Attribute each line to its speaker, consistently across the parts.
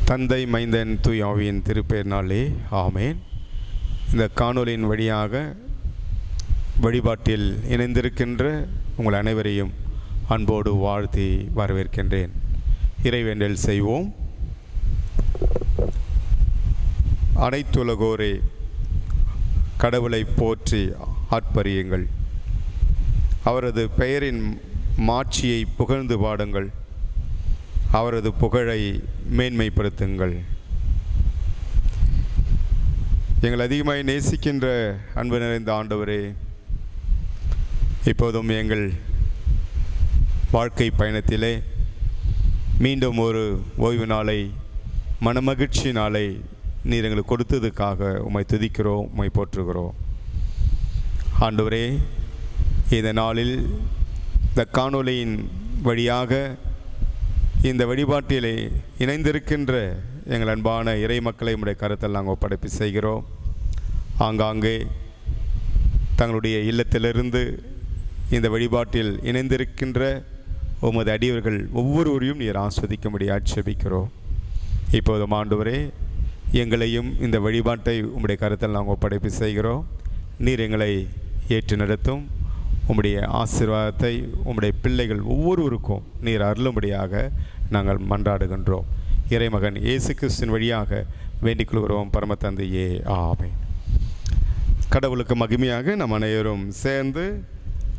Speaker 1: தந்தை, மைந்தன், தூய் ஆவியின் திருப்பெயர்னாலே ஆமேன். இந்த காணொலியின் வழியாக வழிபாட்டில் இணைந்திருக்கின்ற உங்கள் அனைவரையும் அன்போடு வாழ்த்தி வரவேற்கின்றேன். இறைவேண்டல் செய்வோம். அனைத்துலகோரே கடவுளை போற்றி ஆர்ப்பரியுங்கள். அவரது பெயரின் மாட்சியை புகழ்ந்து பாடுங்கள். அவரது புகழை மேன்மைப்படுத்துங்கள். எங்கள் அதிகமாய் நேசிக்கின்ற அன்பு நிறைந்த ஆண்டவரே, இப்போதும் எங்கள் வாழ்க்கை பயணத்திலே மீண்டும் ஒரு ஓய்வு நாளை, மனமகிழ்ச்சி நாளை நீர் எங்களுக்கு கொடுத்ததுக்காக உம்மை துதிக்கிறோம், உம்மை போற்றுகிறோம். ஆண்டவரே, இந்த நாளில் இந்த காணொலியின் வழியாக இந்த வழிபாட்டிலே இணைந்திருக்கின்ற எங்கள் அன்பான இறை மக்களை உம்முடைய கருத்தில் நாங்கள் ஒப்படைப்பு செய்கிறோம். ஆங்காங்கே தங்களுடைய இல்லத்திலிருந்து இந்த வழிபாட்டில் இணைந்திருக்கின்ற உமது அடியவர்கள் ஒவ்வொருவரையும் நீர் ஆஸ்வதிக்கும்படி ஆட்சேபிக்கிறோம். இப்போதும் ஆண்டவரே, எங்களையும் இந்த வழிபாட்டை உம்முடைய கருத்தில் நாங்கள் ஒப்படைப்பு செய்கிறோம். நீர் எங்களை ஏற்று நடத்தும். உம்முடைய ஆசீர்வாதத்தை உம்முடைய பிள்ளைகள் ஒவ்வொருவருக்கும் நீர் அருளும்படியாக நாங்கள் மன்றாடுகின்றோம். இறைமகன் இயேசு கிறிஸ்துவின் வழியாக வேண்டிக் கொள்கிறோம் பரமதந்தையே, ஆமென். கடவுளுக்கு மகிமையாக நம் அனைவரும் சேர்ந்து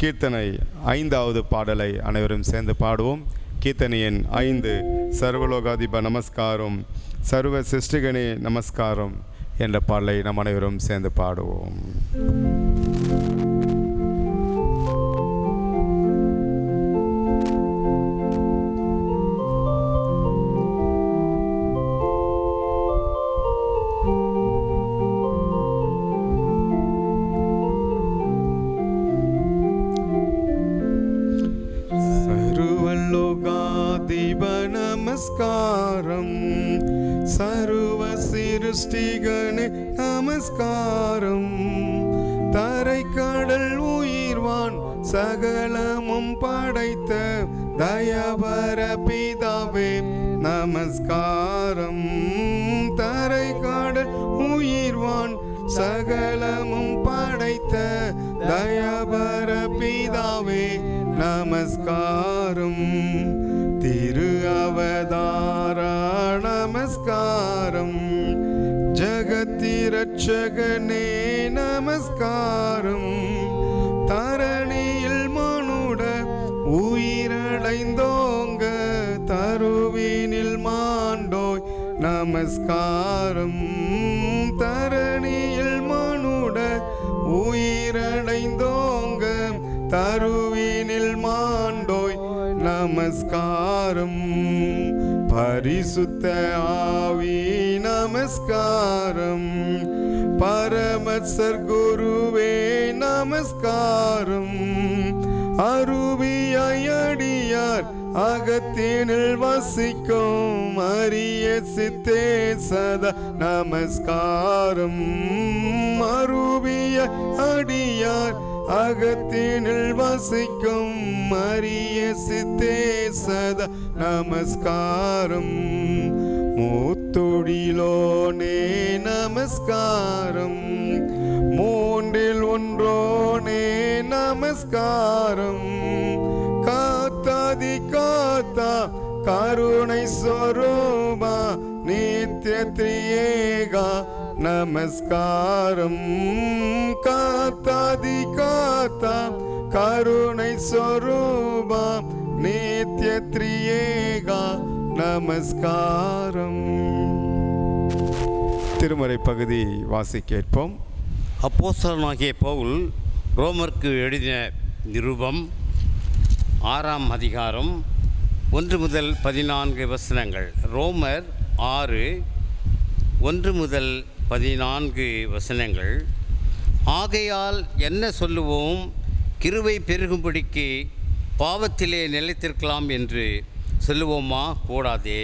Speaker 1: கீர்த்தனை 5வது பாடலை அனைவரும் சேர்ந்து பாடுவோம். கீர்த்தனை எண் 5, சர்வலோகாதிப நமஸ்காரம் சர்வ சிருஷ்டிகனே நமஸ்காரம் என்ற பாடலை நம் அனைவரும் சேர்ந்து பாடுவோம். நமஸ்காரம் சர்வ சிருஷ்டிகனே நமஸ்காரம் தரை கடல் உயிர்வான் சகலமும் படைத்த தயவர பிதாவே நமஸ்காரம். தரை கடல் உயிர்வான் சகலமும் படைத்த தயவர பிதாவே நமஸ்காரம். திரு அவதாரா நமஸ்காரம் ஜகத்திரட்சகனே நமஸ்காரம். தரணியில் மனுட உயிரடைந்தோங்க தருவினில் மாண்டோய் நமஸ்காரம். தரணியில் மனுட உயிரடைந்தோங்க தருவினில் மாண்டோய் நமஸ்காரம். பரிசுத்த ஆவி நமஸ்காரம். பரமசர் குருவே நமஸ்காரம். அருவியடியார் அகத்தினில் வசிக்கும் அரிய சித்தே சதா நமஸ்காரம். அருவிய அடியார் அகத்தினில் வசிக்கும் அரிய சித்தே சதா நமஸ்காரம். மூத்தொழிலோனே நமஸ்காரம். மூன்றில் ஒன்றோனே நமஸ்காரம். காத்தாதி காத்தா கருணை ஸ்வரூபா நித்ய திரியேகா நமஸ்காரம். காத்தாதி காத்தா கருணை ஸ்வரூபா நித்ய திரியேகா நமஸ்காரம். திருமறை பகுதி வாசி கேட்போம்.
Speaker 2: அப்போஸ்தலனாகிய பவுல் ரோமருக்கு எழுதின நிருபம் 6ஆம் அதிகாரம் 1 முதல் 14 வசனங்கள். ரோமர் 6 1 முதல் 14 வசனங்கள். ஆகையால் என்ன சொல்லுவோம்? கிருபை பெருகும்படிக்கு பாவத்திலே நிலைத்திருக்கலாம் என்று சொல்லுவோமா? கூடாதே.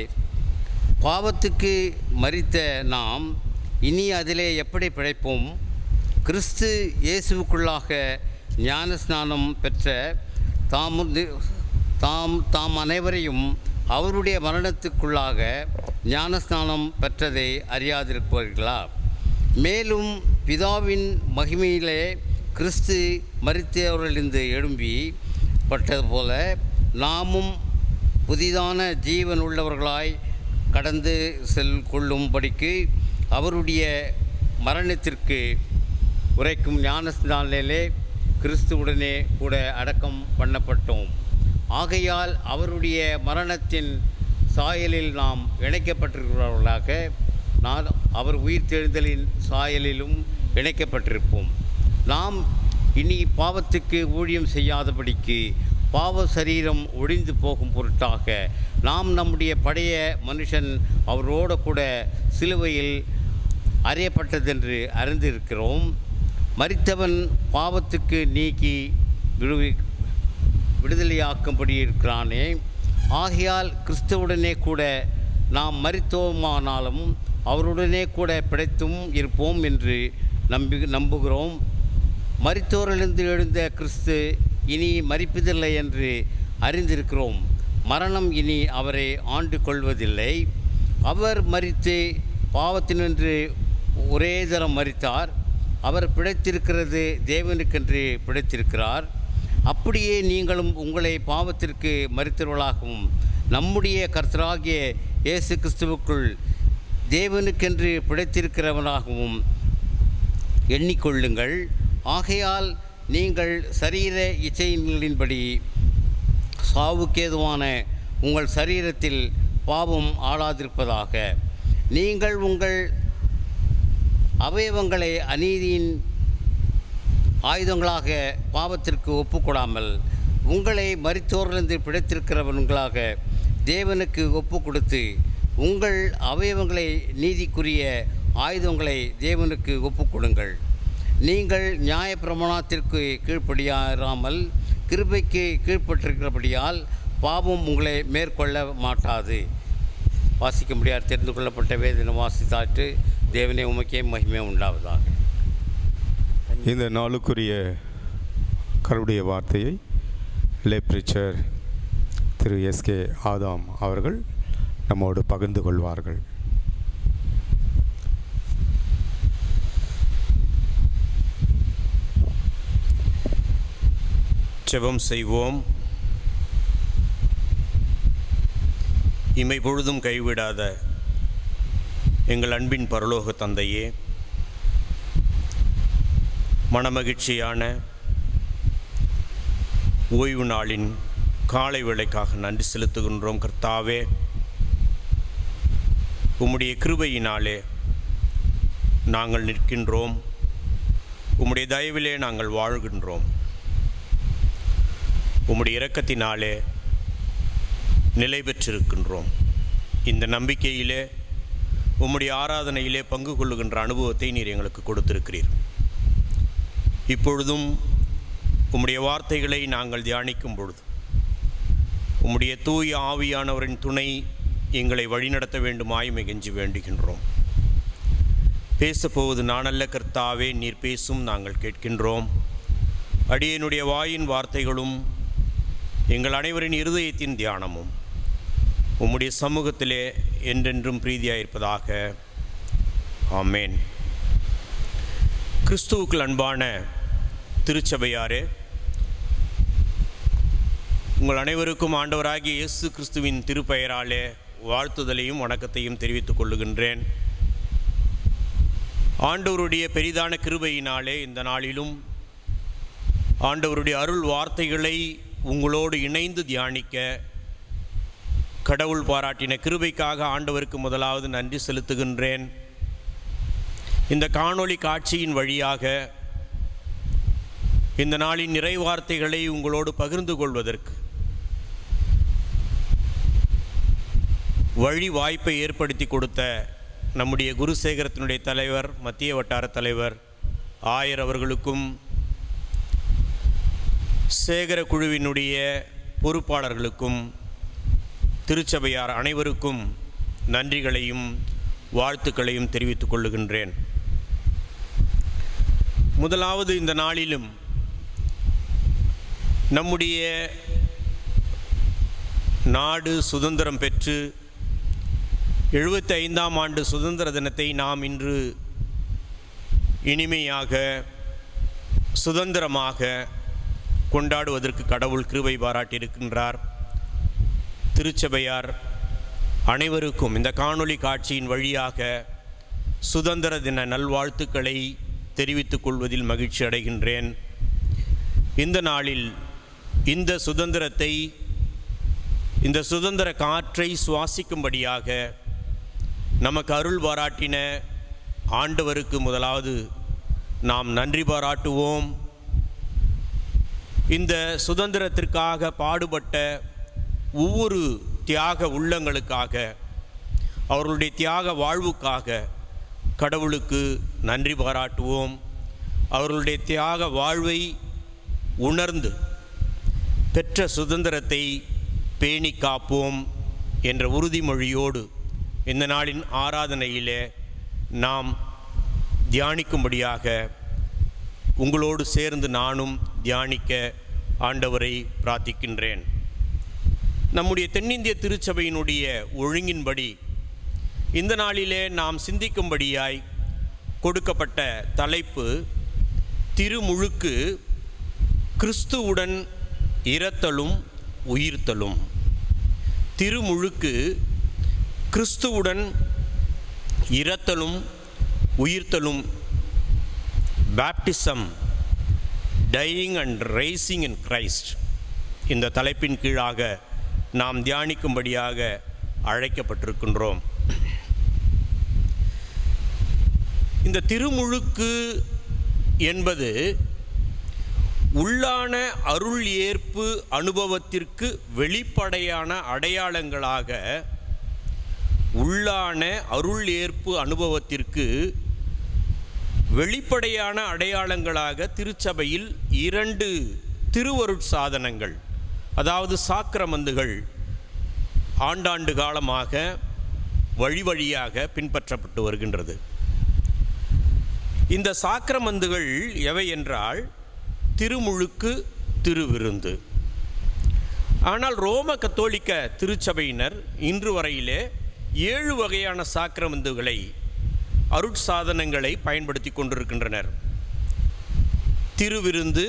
Speaker 2: பாவத்துக்கு மரித்த நாம் இனி அதிலே எப்படி பிழைப்போம்? கிறிஸ்து இயேசுவுக்குள்ளாக ஞானஸ்நானம் பெற்ற தாம் அனைவரையும் அவருடைய மரணத்துக்குள்ளாக ஞானஸ்நானம் பெற்றதை அறியாதிருப்பீர்களா? மேலும் பிதாவின் மகிமையிலே கிறிஸ்து மரித்தவர்களிலிருந்து எழும்பி பட்டது போல நாமும் புதிதான ஜீவன் உள்ளவர்களாய் கடந்து கொள்ளும்படிக்கு அவருடைய மரணத்திற்கு உரைக்கும் ஞானஸ்நானிலே கிறிஸ்துவுடனே கூட அடக்கம் பண்ணப்பட்டோம். ஆகையால் அவருடைய மரணத்தின் சாயலில் நாம் இணைக்கப்பட்டிருக்கிறவர்களாக நான் அவர் உயிர்த்தெழுதலின் சாயலிலும் இணைக்கப்பட்டிருப்போம். நாம் இனி பாவத்துக்கு ஊழியம் செய்யாதபடிக்கு பாவ சரீரம் ஒழிந்து போகும் பொருட்டாக நாம் நம்முடைய பழைய மனுஷன் அவரோடு கூட சிலுவையில் அறையப்பட்டதென்று அறிந்திருக்கிறோம். மரித்தவன் பாவத்துக்கு நீக்கி விடுதலையாக்கும்படி இருக்கிறானே. ஆகையால் கிறிஸ்துவுடனே கூட நாம் மரித்தோமானாலும் அவருடனே கூட பிழைத்தும் இருப்போம் என்று நம்புகிறோம். மரித்தோரிலிருந்து எழுந்த கிறிஸ்து இனி மரிப்பதில்லை என்று அறிந்திருக்கிறோம். மரணம் இனி அவரை ஆண்டு கொள்வதில்லை. அவர் மரித்து பாவத்தினின்று ஒரே தரம் மரித்தார். அவர் பிழைத்திருக்கிறது தேவனுக்கென்று பிழைத்திருக்கிறார். அப்படியே நீங்களும் உங்களை பாவத்திற்கு மரித்தவர்களாகவும் நம்முடைய கர்த்தராகிய இயேசு கிறிஸ்துவுக்குள் தேவனுக்கென்று பிழைத்திருக்கிறவனாகவும் எண்ணிக்கொள்ளுங்கள். ஆகையால் நீங்கள் சரீர இச்சைகளின்படி சாவுக்கேதுவான உங்கள் சரீரத்தில் பாவம் ஆளாதிருப்பதாக. நீங்கள் உங்கள் அவயவங்களை அநீதியின் ஆயுதங்களாக பாவத்திற்கு ஒப்புக்கொடாமல் உங்களை மரித்தோரிலிருந்து பிழைத்திருக்கிறவர்களாக தேவனுக்கு ஒப்பு கொடுத்து உங்கள் அவயவங்களை நீதிக்குரிய ஆயுதங்களை தேவனுக்கு ஒப்பு கொடுங்கள். நீங்கள் நியாயப்பிரமாணத்திற்கு கீழ்ப்படியாமல் கிருபைக்கு கீழ்ப்பட்டிருக்கிறபடியால் பாவம் உங்களை மேற்கொள்ள மாட்டாது. வாசிக்க முடியாது தெரிந்து கொள்ளப்பட்ட வேதனை வாசித்தாற்று தேவனே உமக்கே மகிமை உண்டாவதாக.
Speaker 1: இந்த நாளுக்குரிய கருடைய வார்த்தையை லேப்ரிச்சர் திரு எஸ்கே ஆதாம் அவர்கள் நம்மோடு பகிர்ந்து கொள்வார்கள்.
Speaker 3: ஜெபம் செய்வோம். இமை பொழுதும் கைவிடாத எங்கள் அன்பின் பரலோக தந்தையே, மனமகிழ்ச்சியான ஓய்வு நாளின் காலை வேளைக்காக நன்றி செலுத்துகின்றோம். கர்த்தாவே, உம்முடைய கிருபையினாலே நாங்கள் நிற்கின்றோம். உம்முடைய தயவிலே நாங்கள் வாழ்கின்றோம். உம்முடைய இரக்கத்தினாலே நிலை பெற்றிருக்கின்றோம். இந்த நம்பிக்கையிலே உம்முடைய ஆராதனையிலே பங்கு கொள்ளுகின்ற அனுபவத்தை நீர் எங்களுக்கு கொடுத்திருக்கிறீர். இப்பொழுதும் உம்முடைய வார்த்தைகளை நாங்கள் தியானிக்கும் பொழுது உம்முடைய தூய ஆவியானவரின் துணை எங்களை வழிநடத்த வேண்டுமாய் மிகஞ்சி வேண்டுகின்றோம். பேசப்போவது நானல்ல கர்த்தாவே, நீர் பேசும் நாங்கள் கேட்கின்றோம். அடியனுடைய வாயின் வார்த்தைகளும் எங்கள் அனைவரின் இருதயத்தின் தியானமும் உம்முடைய சமூகத்திலே என்றென்றும் பிரீதியாயிருப்பதாக. ஆமேன். கிறிஸ்துவுக்குள் அன்பான திருச்சபையாரே, உங்கள் அனைவருக்கும் ஆண்டவராகிய இயேசு கிறிஸ்துவின் திருப்பெயராலே வாழ்த்துதலையும் வணக்கத்தையும் தெரிவித்துக் கொள்ளுகின்றேன். ஆண்டவருடைய பெரிதான கிருபையினாலே இந்த நாளிலும் ஆண்டவருடைய அருள் வார்த்தைகளை உங்களோடு இணைந்து தியானிக்க கடவுள் பாராட்டின கிருபைக்காக ஆண்டவருக்கு முதலாவது நன்றி செலுத்துகின்றேன். இந்த காணொளி காட்சியின் வழியாக இந்த நாளின் நிறைவார்த்தைகளை உங்களோடு பகிர்ந்து கொள்வதற்கு வழி வாய்ப்பை ஏற்படுத்தி கொடுத்த நம்முடைய குருசேகரத்தினுடைய தலைவர், மத்திய வட்டார தலைவர் ஆயர் அவர்களுக்கும், சேகர குழுவினுடைய பொறுப்பாளர்களுக்கும், திருச்சபையார் அனைவருக்கும் நன்றிகளையும் வாழ்த்துக்களையும் தெரிவித்துக் கொள்ளுகின்றேன். முதலாவது, இந்த நாளிலும் நம்முடைய நாடு சுதந்திரம் பெற்று 75ஆம் ஆண்டு சுதந்திர தினத்தை நாம் இன்று இனிமையாக சுதந்திரமாக கொண்டாடுவதற்கு கடவுள் கிருபை பாராட்டியிருக்கின்றார். திருச்சபையார் அனைவருக்கும் இந்த காணொளி காட்சியின் வழியாக சுதந்திர தின நல்வாழ்த்துக்களை தெரிவித்துக் கொள்வதில் மகிழ்ச்சி அடைகின்றேன். இந்த நாளில் இந்த சுதந்திரத்தை, இந்த சுதந்திர காற்றை சுவாசிக்கும்படியாக நமக்கு அருள் பாராட்டின ஆண்டவருக்கு முதலாவது நாம் நன்றி பாராட்டுவோம். இந்த சுதந்திரத்திற்காக பாடுபட்ட ஒவ்வொரு தியாக உள்ளங்களுக்காக, அவர்களுடைய தியாக வாழ்வுக்காக கடவுளுக்கு நன்றி பாராட்டுவோம். அவர்களுடைய தியாக வாழ்வை உணர்ந்து பெற்ற சுதந்திரத்தை பேணி காப்போம் என்ற உறுதிமொழியோடு இந்த நாளின் ஆராதனையிலே நாம் தியானிக்கும்படியாக உங்களோடு சேர்ந்து நானும் தியானிக்க ஆண்டவரை பிரார்த்திக்கின்றேன். நம்முடைய தென்னிந்திய திருச்சபையினுடைய ஒழுங்கின்படி இந்த நாளிலே நாம் சிந்திக்கும்படியாய் கொடுக்கப்பட்ட தலைப்பு திருமுழுக்கு கிறிஸ்துவுடன் இரத்தலும் உயிர்த்தலும். திருமுழுக்கு கிறிஸ்துவுடன் இரத்தலும் உயிர்த்தலும், baptism dying and rising in Christ, இந்த தலைப்பின் கீழாக நாம் தியானிக்கும்படியாக அழைக்கப்பட்டிருக்கின்றோம். இந்த திருமுழுக்கு என்பது உள்ளான அருள் ஏற்பு அனுபவத்திற்கு வெளிப்படையான அடையாளங்களாக, உள்ளான அருள் ஏற்பு அனுபவத்திற்கு வெளிப்படையான அடையாளங்களாக திருச்சபையில் 2 திருவருட்சாதனங்கள், அதாவது சாக்கிரமந்துகள் ஆண்டாண்டு காலமாக வழி வழியாக பின்பற்றப்பட்டு வருகின்றது. இந்த சாக்கிரமந்துகள் எவை என்றால் திருமுழுக்கு, திருவிருந்து. ஆனால் ரோம கத்தோலிக்க திருச்சபையினர் இன்று வரையிலே 7 வகையான சாக்கிரமந்துகளை, அருட்சாதனங்களை பயன்படுத்தி கொண்டிருக்கின்றனர். திருவிருந்து,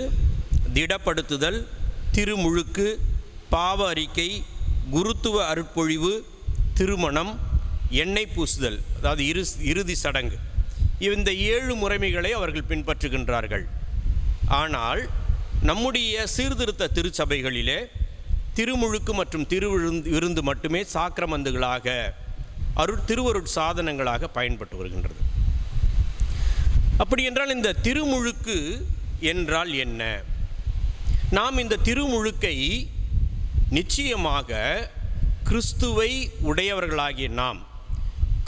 Speaker 3: திடப்படுத்துதல், திருமுழுக்கு, பாவ அறிக்கை, குருத்துவ அருட்பொழிவு, திருமணம், எண்ணெய் பூசுதல், அதாவது இறுதி சடங்கு. இந்த 7 முறைமைகளை அவர்கள் பின்பற்றுகின்றார்கள். ஆனால் நம்முடைய சீர்திருத்த திருச்சபைகளிலே திருமுழுக்கு மற்றும் திருவிருந்து மட்டுமே சாக்கிரமந்துகளாக, திருவருட்சாதனங்களாக பயன்பட்டு வருகின்றது. அப்படி என்றால் இந்த திருமுழுக்கு என்றால் என்ன? நாம் இந்த திருமுழுக்கை நிச்சயமாக கிறிஸ்துவை உடையவர்களாகிய நாம்,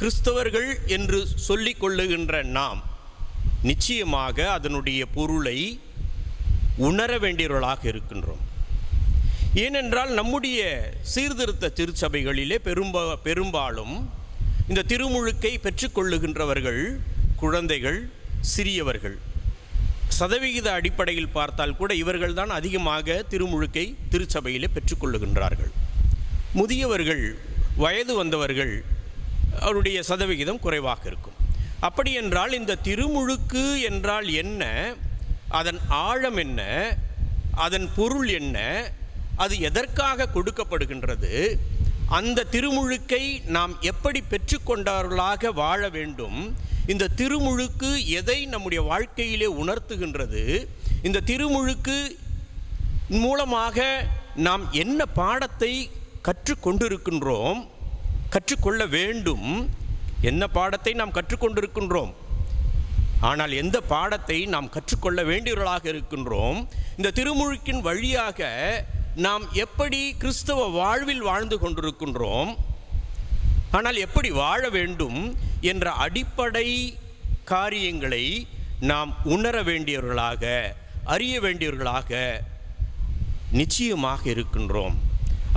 Speaker 3: கிறிஸ்தவர்கள் என்று சொல்லிக் கொள்ளுகின்ற நாம் நிச்சயமாக அதனுடைய பொருளை உணர வேண்டியவர்களாக இருக்கின்றோம். ஏனென்றால் நம்முடைய சீர்திருத்த திருச்சபைகளிலே பெரும்பாலும் இந்த திருமுழுக்கை பெற்றுக்கொள்ளுகின்றவர்கள் குழந்தைகள், சிறியவர்கள். சதவிகித அடிப்படையில் பார்த்தால் கூட இவர்கள்தான் அதிகமாக திருமுழுக்கை திருச்சபையிலே பெற்றுக்கொள்ளுகின்றார்கள். முதியவர்கள், வயது வந்தவர்கள், அவருடைய சதவிகிதம் குறைவாக இருக்கும். அப்படி என்றால் இந்த திருமுழுக்கு என்றால் என்ன, அதன் ஆழம் என்ன, அதன் பொருள் என்ன, அது எதற்காக கொடுக்கப்படுகின்றது, அந்த திருமுழுக்கை நாம் எப்படி பெற்றுக்கொண்டவர்களாக வாழ வேண்டும், இந்த திருமுழுக்கு எதை நம்முடைய வாழ்க்கையிலே உணர்த்துகின்றது, இந்த திருமுழுக்கு மூலமாக நாம் என்ன பாடத்தை கற்றுக்கொண்டிருக்கின்றோம், கற்றுக்கொள்ள வேண்டும், என்ன பாடத்தை நாம் கற்றுக்கொண்டிருக்கின்றோம், ஆனால் எந்த பாடத்தை நாம் கற்றுக்கொள்ள வேண்டியவர்களாக இருக்கின்றோம், இந்த திருமுழுக்கின் வழியாக நாம் எப்படி கிறிஸ்தவ வாழ்வில் வாழ்ந்து கொண்டிருக்கின்றோம், ஆனால் எப்படி வாழ வேண்டும் என்ற அடிப்படை காரியங்களை நாம் உணர வேண்டியவர்களாக, அறிய வேண்டியவர்களாக நிச்சயமாக இருக்கின்றோம்.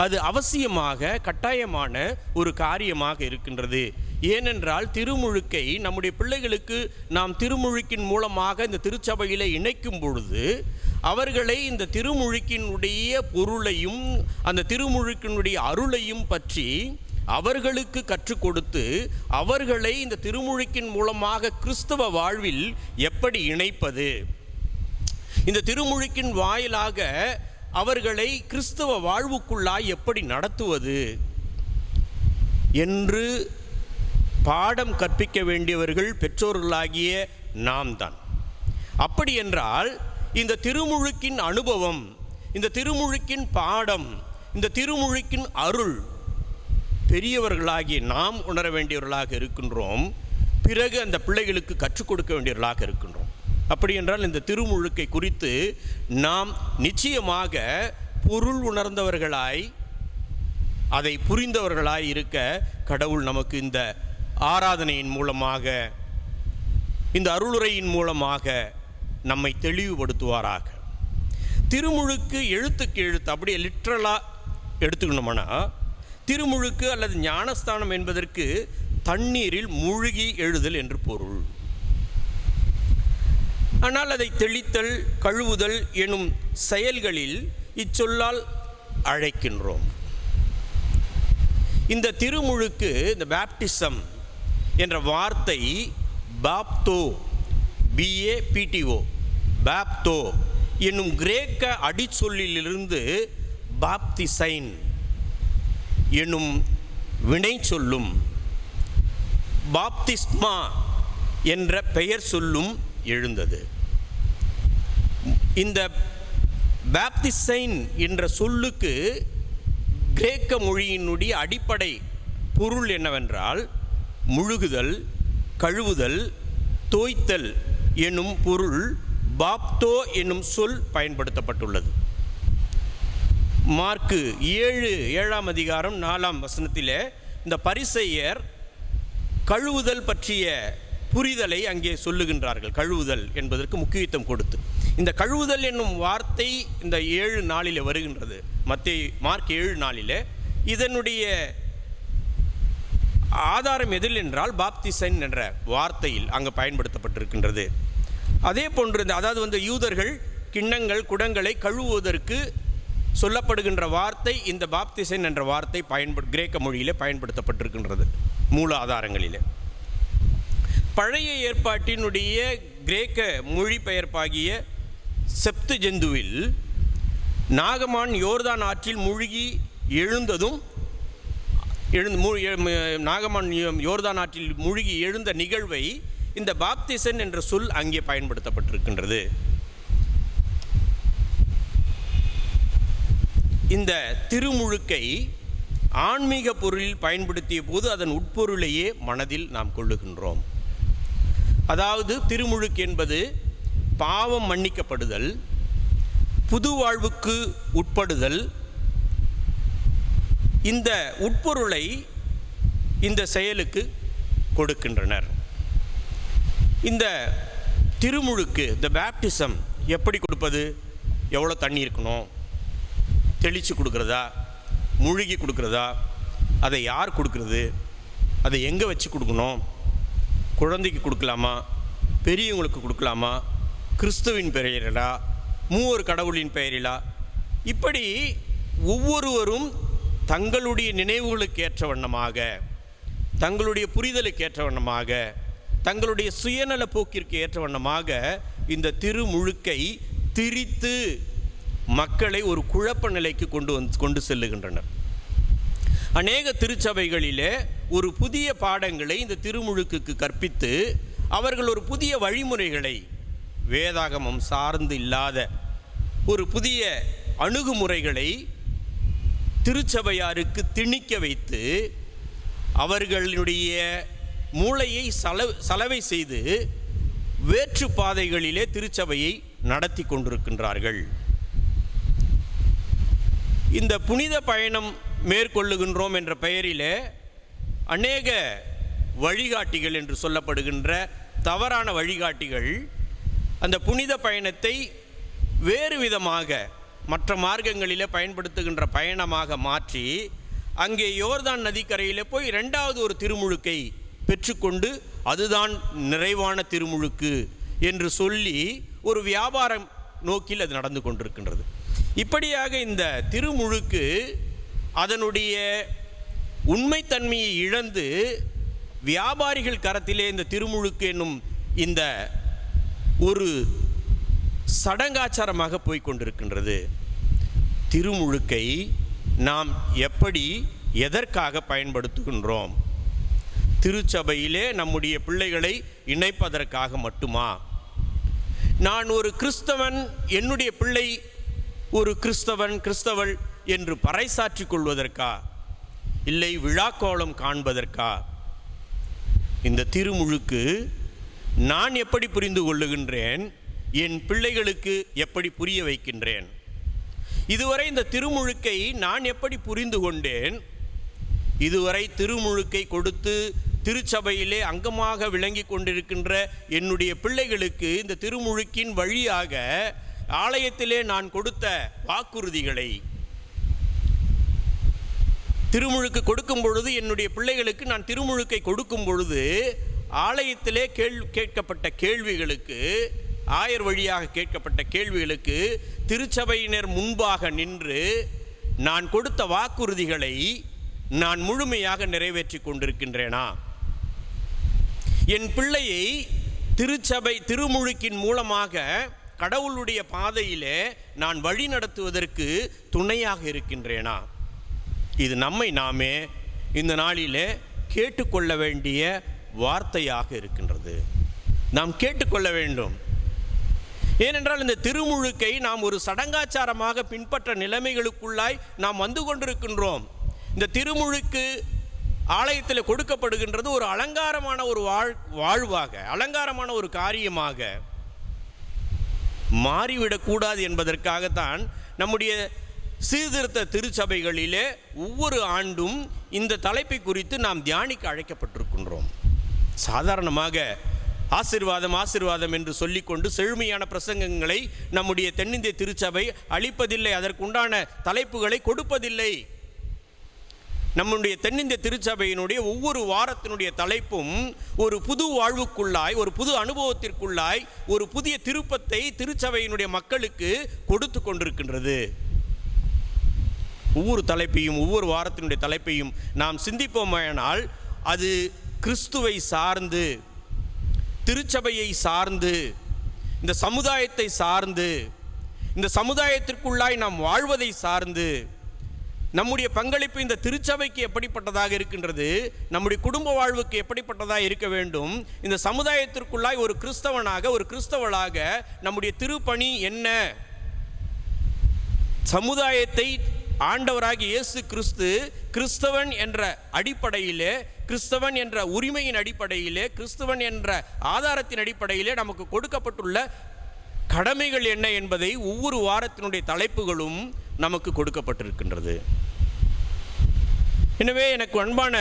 Speaker 3: அது அவசியமாக கட்டாயமான ஒரு காரியமாக இருக்கின்றது. ஏனென்றால் திருமுழுக்கை நம்முடைய பிள்ளைகளுக்கு நாம் திருமுழுக்கின் மூலமாக இந்த திருச்சபையில் இணைக்கும் பொழுது அவர்களை இந்த திருமுழுக்கினுடைய பொருளையும் அந்த திருமுழுக்கினுடைய அருளையும் பற்றி அவர்களுக்கு கற்றுக் கொடுத்து அவர்களை இந்த திருமுழுக்கின் மூலமாக கிறிஸ்தவ வாழ்வில் எப்படி இணைப்பது, இந்த திருமுழுக்கின் வாயிலாக அவர்களை கிறிஸ்தவ வாழ்வுக்குள்ளாய் எப்படி நடத்துவது என்று பாடம் கற்பிக்க வேண்டியவர்கள் பெற்றோர்களாகிய நாம் தான். அப்படி என்றால் இந்த திருமுழுக்கின் அனுபவம், இந்த திருமுழுக்கின் பாடம், இந்த திருமுழுக்கின் அருள் பெரியவர்களாகிய நாம் உணர வேண்டியவர்களாக இருக்கின்றோம். பிறகு அந்த பிள்ளைகளுக்கு கற்றுக் கொடுக்க வேண்டியவர்களாக இருக்கின்றோம். அப்படி என்றால் இந்த திருமுழுக்கை குறித்து நாம் நிச்சயமாக பொருள் உணர்ந்தவர்களாய் அதை புரிந்தவர்களாய் இருக்க கடவுள் நமக்கு இந்த ஆராதனையின் மூலமாக, இந்த அருளுரையின் மூலமாக நம்மை தெளிவுபடுத்துவாராக. திருமுழுக்கு எழுத்துக்கு எழுத்து அப்படியே லிட்ரலாக எடுத்துக்கணும்னா, திருமுழுக்கு அல்லது ஞானஸ்தானம் என்பதற்கு தண்ணீரில் மூழ்கி எழுதல் என்று பொருள். ஆனால் அதை தெளித்தல், கழுவுதல் எனும் செயல்களில் இச்சொல்லால் அழைக்கின்றோம். இந்த திருமுழுக்கு, இந்த பேப்டிசம் என்ற வார்த்தை பாப்தோ, BAPTO, பாப்தோ என்னும் கிரேக்க அடிச்சொல்லிலிருந்து பாப்திசைன் என்னும் வினை சொல்லும், பாப்திஸ்மா என்ற பெயர் சொல்லும் எழுந்தது. இந்த பாப்திசைன் என்ற சொல்லுக்கு கிரேக்க மொழியினுடைய அடிப்படை பொருள் என்னவென்றால் முழுகுதல், கழுவுதல், தோய்த்தல் என்னும் பொருள் பாப்தோ என்னும் சொல் பயன்படுத்தப்பட்டுள்ளது. மார்க்கு 7ஆம் அதிகாரம் 4ஆம் வசனத்தில் இந்த பரிசேயர் கழுவுதல் பற்றிய புரிதலை அங்கே சொல்லுகின்றார்கள். கழுவுதல் என்பதற்கு முக்கியத்துவம் கொடுத்து இந்த கழுவுதல் என்னும் வார்த்தை இந்த 7:4 வருகின்றது. மார்க் 7:4. இதனுடைய ஆதாரம் எதில் என்றால் பாப்திசைன் என்ற வார்த்தையில் அங்கு பயன்படுத்தப்பட்டிருக்கின்றது. அதே போன்று அதாவது யூதர்கள் கிண்ணங்கள் குடங்களை கழுவுவதற்கு சொல்லப்படுகின்ற வார்த்தை இந்த பாப்திசைன் என்ற வார்த்தை கிரேக்க மொழியிலே பயன்படுத்தப்பட்டிருக்கின்றது மூல ஆதாரங்களிலே. பழைய ஏற்பாட்டினுடைய கிரேக்க மொழிபெயர்ப்பாகிய செப்துஜெந்துவில் நாகமான் யோர்தான் ஆற்றில் மூழ்கி எழுந்ததும் நாகமான் யோர்தான் ஆற்றில் மூழ்கி எழுந்த நிகழ்வை இந்த பாப்திசன் என்ற சொல் அங்கே பயன்படுத்தப்பட்டிருக்கின்றது. இந்த திருமுழுக்கை ஆன்மீக பொருளில் பயன்படுத்திய போது அதன் உட்பொருளையே மனதில் நாம் கொள்ளுகின்றோம். அதாவது திருமுழுக்கு என்பது பாவம் மன்னிக்கப்படுதல், புது வாழ்வுக்கு உட்படுதல். இந்த உட்பொருளை இந்த செயலுக்கு கொடுக்கின்றனர். இந்த திருமுழுக்கு, இந்த பேப்டிசம் எப்படி கொடுப்பது? எவ்வளோ தண்ணி இருக்கணும்? தெளித்து கொடுக்குறதா, மூழ்கி கொடுக்குறதா, அதை யார் கொடுக்குறது, அதை எங்கே வச்சு கொடுக்கணும், குழந்தைக்கு கொடுக்கலாமா, பெரியவங்களுக்கு கொடுக்கலாமா, கிறிஸ்துவின் பெயரிலா, மூவர் கடவுளின் பெயரிலா, இப்படி ஒவ்வொருவரும் தங்களுடைய நினைவுகளுக்கு ஏற்ற வண்ணமாக, தங்களுடைய புரிதலுக்கு ஏற்ற வண்ணமாக, தங்களுடைய சுயநல போக்கிற்கு ஏற்ற வண்ணமாக இந்த திருமுழுக்கை திரித்து மக்களை ஒரு குழப்ப நிலைக்கு கொண்டு செல்லுகின்றனர். அநேக திருச்சபைகளிலே ஒரு புதிய பாடங்களை இந்த திருமுழுக்குக்கு கற்பித்து அவர்கள் ஒரு புதிய வழிமுறைகளை, வேதாகமம் சார்ந்து இல்லாத ஒரு புதிய அணுகுமுறைகளை திருச்சபையாருக்கு திணிக்க வைத்து அவர்களுடைய மூளையை சலவை செய்து வேற்று பாதைகளிலே திருச்சபையை நடத்தி கொண்டிருக்கின்றார்கள். இந்த புனித பயணம் மேற்கொள்ளுகின்றோம் என்ற பெயரிலே அநேக வழிகாட்டிகள் என்று சொல்லப்படுகின்ற தவறான வழிகாட்டிகள் அந்த புனித பயணத்தை வேறு விதமாக மற்ற மார்க்கங்களிலே பயன்படுத்துகின்ற பயணமாக மாற்றி அங்கே யோர்தான் நதிக்கரையிலே போய் 2வது ஒரு திருமுழுக்கை பெற்றுக்கொண்டு அதுதான் நிறைவான திருமுழுக்கு என்று சொல்லி ஒரு வியாபாரம் நோக்கில் அது நடந்து கொண்டிருக்கின்றது. இப்படியாக இந்த திருமுழுக்கு அதனுடைய உண்மைத்தன்மையை இழந்து வியாபாரிகள் கரத்திலே இந்த திருமுழுக்கு என்னும் இந்த ஒரு சடங்காச்சாரமாக போய்கொண்டிருக்கின்றது. திருமுழுக்கை நாம் எப்படி எதற்காக பயன்படுத்துகின்றோம்? திருச்சபையிலே நம்முடைய பிள்ளைகளை இணைப்பதற்காக மட்டுமா? நான் ஒரு கிறிஸ்தவன், என்னுடைய பிள்ளை ஒரு கிறிஸ்தவன் கிறிஸ்தவள் என்று பறைசாற்றிக் கொள்வதற்கா? இல்லை விழாக்கோலம் காண்பதற்கா? இந்த திருமுழுக்கு நான் எப்படி புரிந்து கொள்ளுகின்றேன்? என் பிள்ளைகளுக்கு எப்படி புரிய வைக்கின்றேன்? இதுவரை இந்த திருமுழுக்கை நான் எப்படி புரிந்து கொண்டேன்? இதுவரை திருமுழுக்கை கொடுத்து திருச்சபையிலே அங்கமாக விளங்கி கொண்டிருக்கின்ற என்னுடைய பிள்ளைகளுக்கு இந்த திருமுழுக்கின் வழியாக ஆலயத்திலே நான் கொடுத்த வாக்குறுதிகளை, திருமுழுக்கு கொடுக்கும் பொழுது என்னுடைய பிள்ளைகளுக்கு நான் திருமுழுக்கை கொடுக்கும் பொழுது ஆலயத்திலே கேட்கப்பட்ட கேள்விகளுக்கு, ஆயர் வழியாக கேட்கப்பட்ட கேள்விகளுக்கு திருச்சபையினர் முன்பாக நின்று நான் கொடுத்த வாக்குறுதிகளை நான் முழுமையாக நிறைவேற்றி கொண்டிருக்கின்றேனா? என் பிள்ளையை திருமுழுக்கின் மூலமாக கடவுளுடைய பாதையிலே நான் வழி நடத்துவதற்கு துணையாக இருக்கின்றேனா? இது நம்மை நாமே இந்த நாளிலே கேட்டுக்கொள்ள வேண்டிய வார்த்தையாக இருக்கின்றது. நாம் கேட்டுக்கொள்ள வேண்டும். ஏனென்றால் இந்த திருமுழுக்கை நாம் ஒரு சடங்காச்சாரமாக பின்பற்ற நிலைமைகளுக்குள்ளாய் நாம் வந்து கொண்டிருக்கின்றோம். இந்த திருமுழுக்கு ஆலயத்தில் கொடுக்கப்படுகின்றது ஒரு அலங்காரமான ஒரு வாழ்வாக, அலங்காரமான ஒரு காரியமாக மாறிவிடக்கூடாது என்பதற்காகத்தான் நம்முடைய சீர்திருத்த திருச்சபைகளிலே ஒவ்வொரு ஆண்டும் இந்த தலைப்பை குறித்து நாம் தியானிக்க அழைக்கப்பட்டிருக்கின்றோம். சாதாரணமாக ஆசீர்வாதம் என்று சொல்லிக்கொண்டு செழுமையான பிரசங்கங்களை நம்முடைய தென்னிந்திய திருச்சபை அளிப்பதில்லை, அதற்குண்டான தலைப்புகளை கொடுப்பதில்லை. நம்முடைய தென்னிந்திய திருச்சபையினுடைய ஒவ்வொரு வாரத்தினுடைய தலைப்பும் ஒரு புது வாழ்வுக்குள்ளாய், ஒரு புது அனுபவத்திற்குள்ளாய், ஒரு புதிய திருப்பத்தை திருச்சபையினுடைய மக்களுக்கு கொடுத்து கொண்டிருக்கின்றது. ஒவ்வொரு தலைப்பையும், ஒவ்வொரு வாரத்தினுடைய தலைப்பையும் நாம் சிந்திப்போமானால் அது கிறிஸ்துவை சார்ந்து, திருச்சபையை சார்ந்து, இந்த சமுதாயத்தை சார்ந்து, இந்த சமுதாயத்திற்குள்ளாய் நாம் வாழ்வதை சார்ந்து, நம்முடைய பங்களிப்பு இந்த திருச்சபைக்கு எப்படிப்பட்டதாக இருக்கின்றது, நம்முடைய குடும்ப வாழ்வுக்கு எப்படிப்பட்டதாக இருக்க வேண்டும், இந்த சமுதாயத்திற்குள்ளாய் ஒரு கிறிஸ்தவனாக, ஒரு கிறிஸ்தவளாக நம்முடைய திருப்பணி என்ன, சமுதாயத்தை ஆண்டவராகிய இயேசு கிறிஸ்து கிறிஸ்தவன் என்ற அடிப்படையிலே, கிறிஸ்தவன் என்ற உரிமையின் அடிப்படையிலே, கிறிஸ்தவன் என்ற ஆதாரத்தின் அடிப்படையிலே நமக்கு கொடுக்கப்பட்டுள்ள கடமைகள் என்ன என்பதை ஒவ்வொரு வாரத்தினுடைய தலைப்புகளும் நமக்கு கொடுக்கப்பட்டிருக்கின்றது. எனவே எனக்கு அன்பான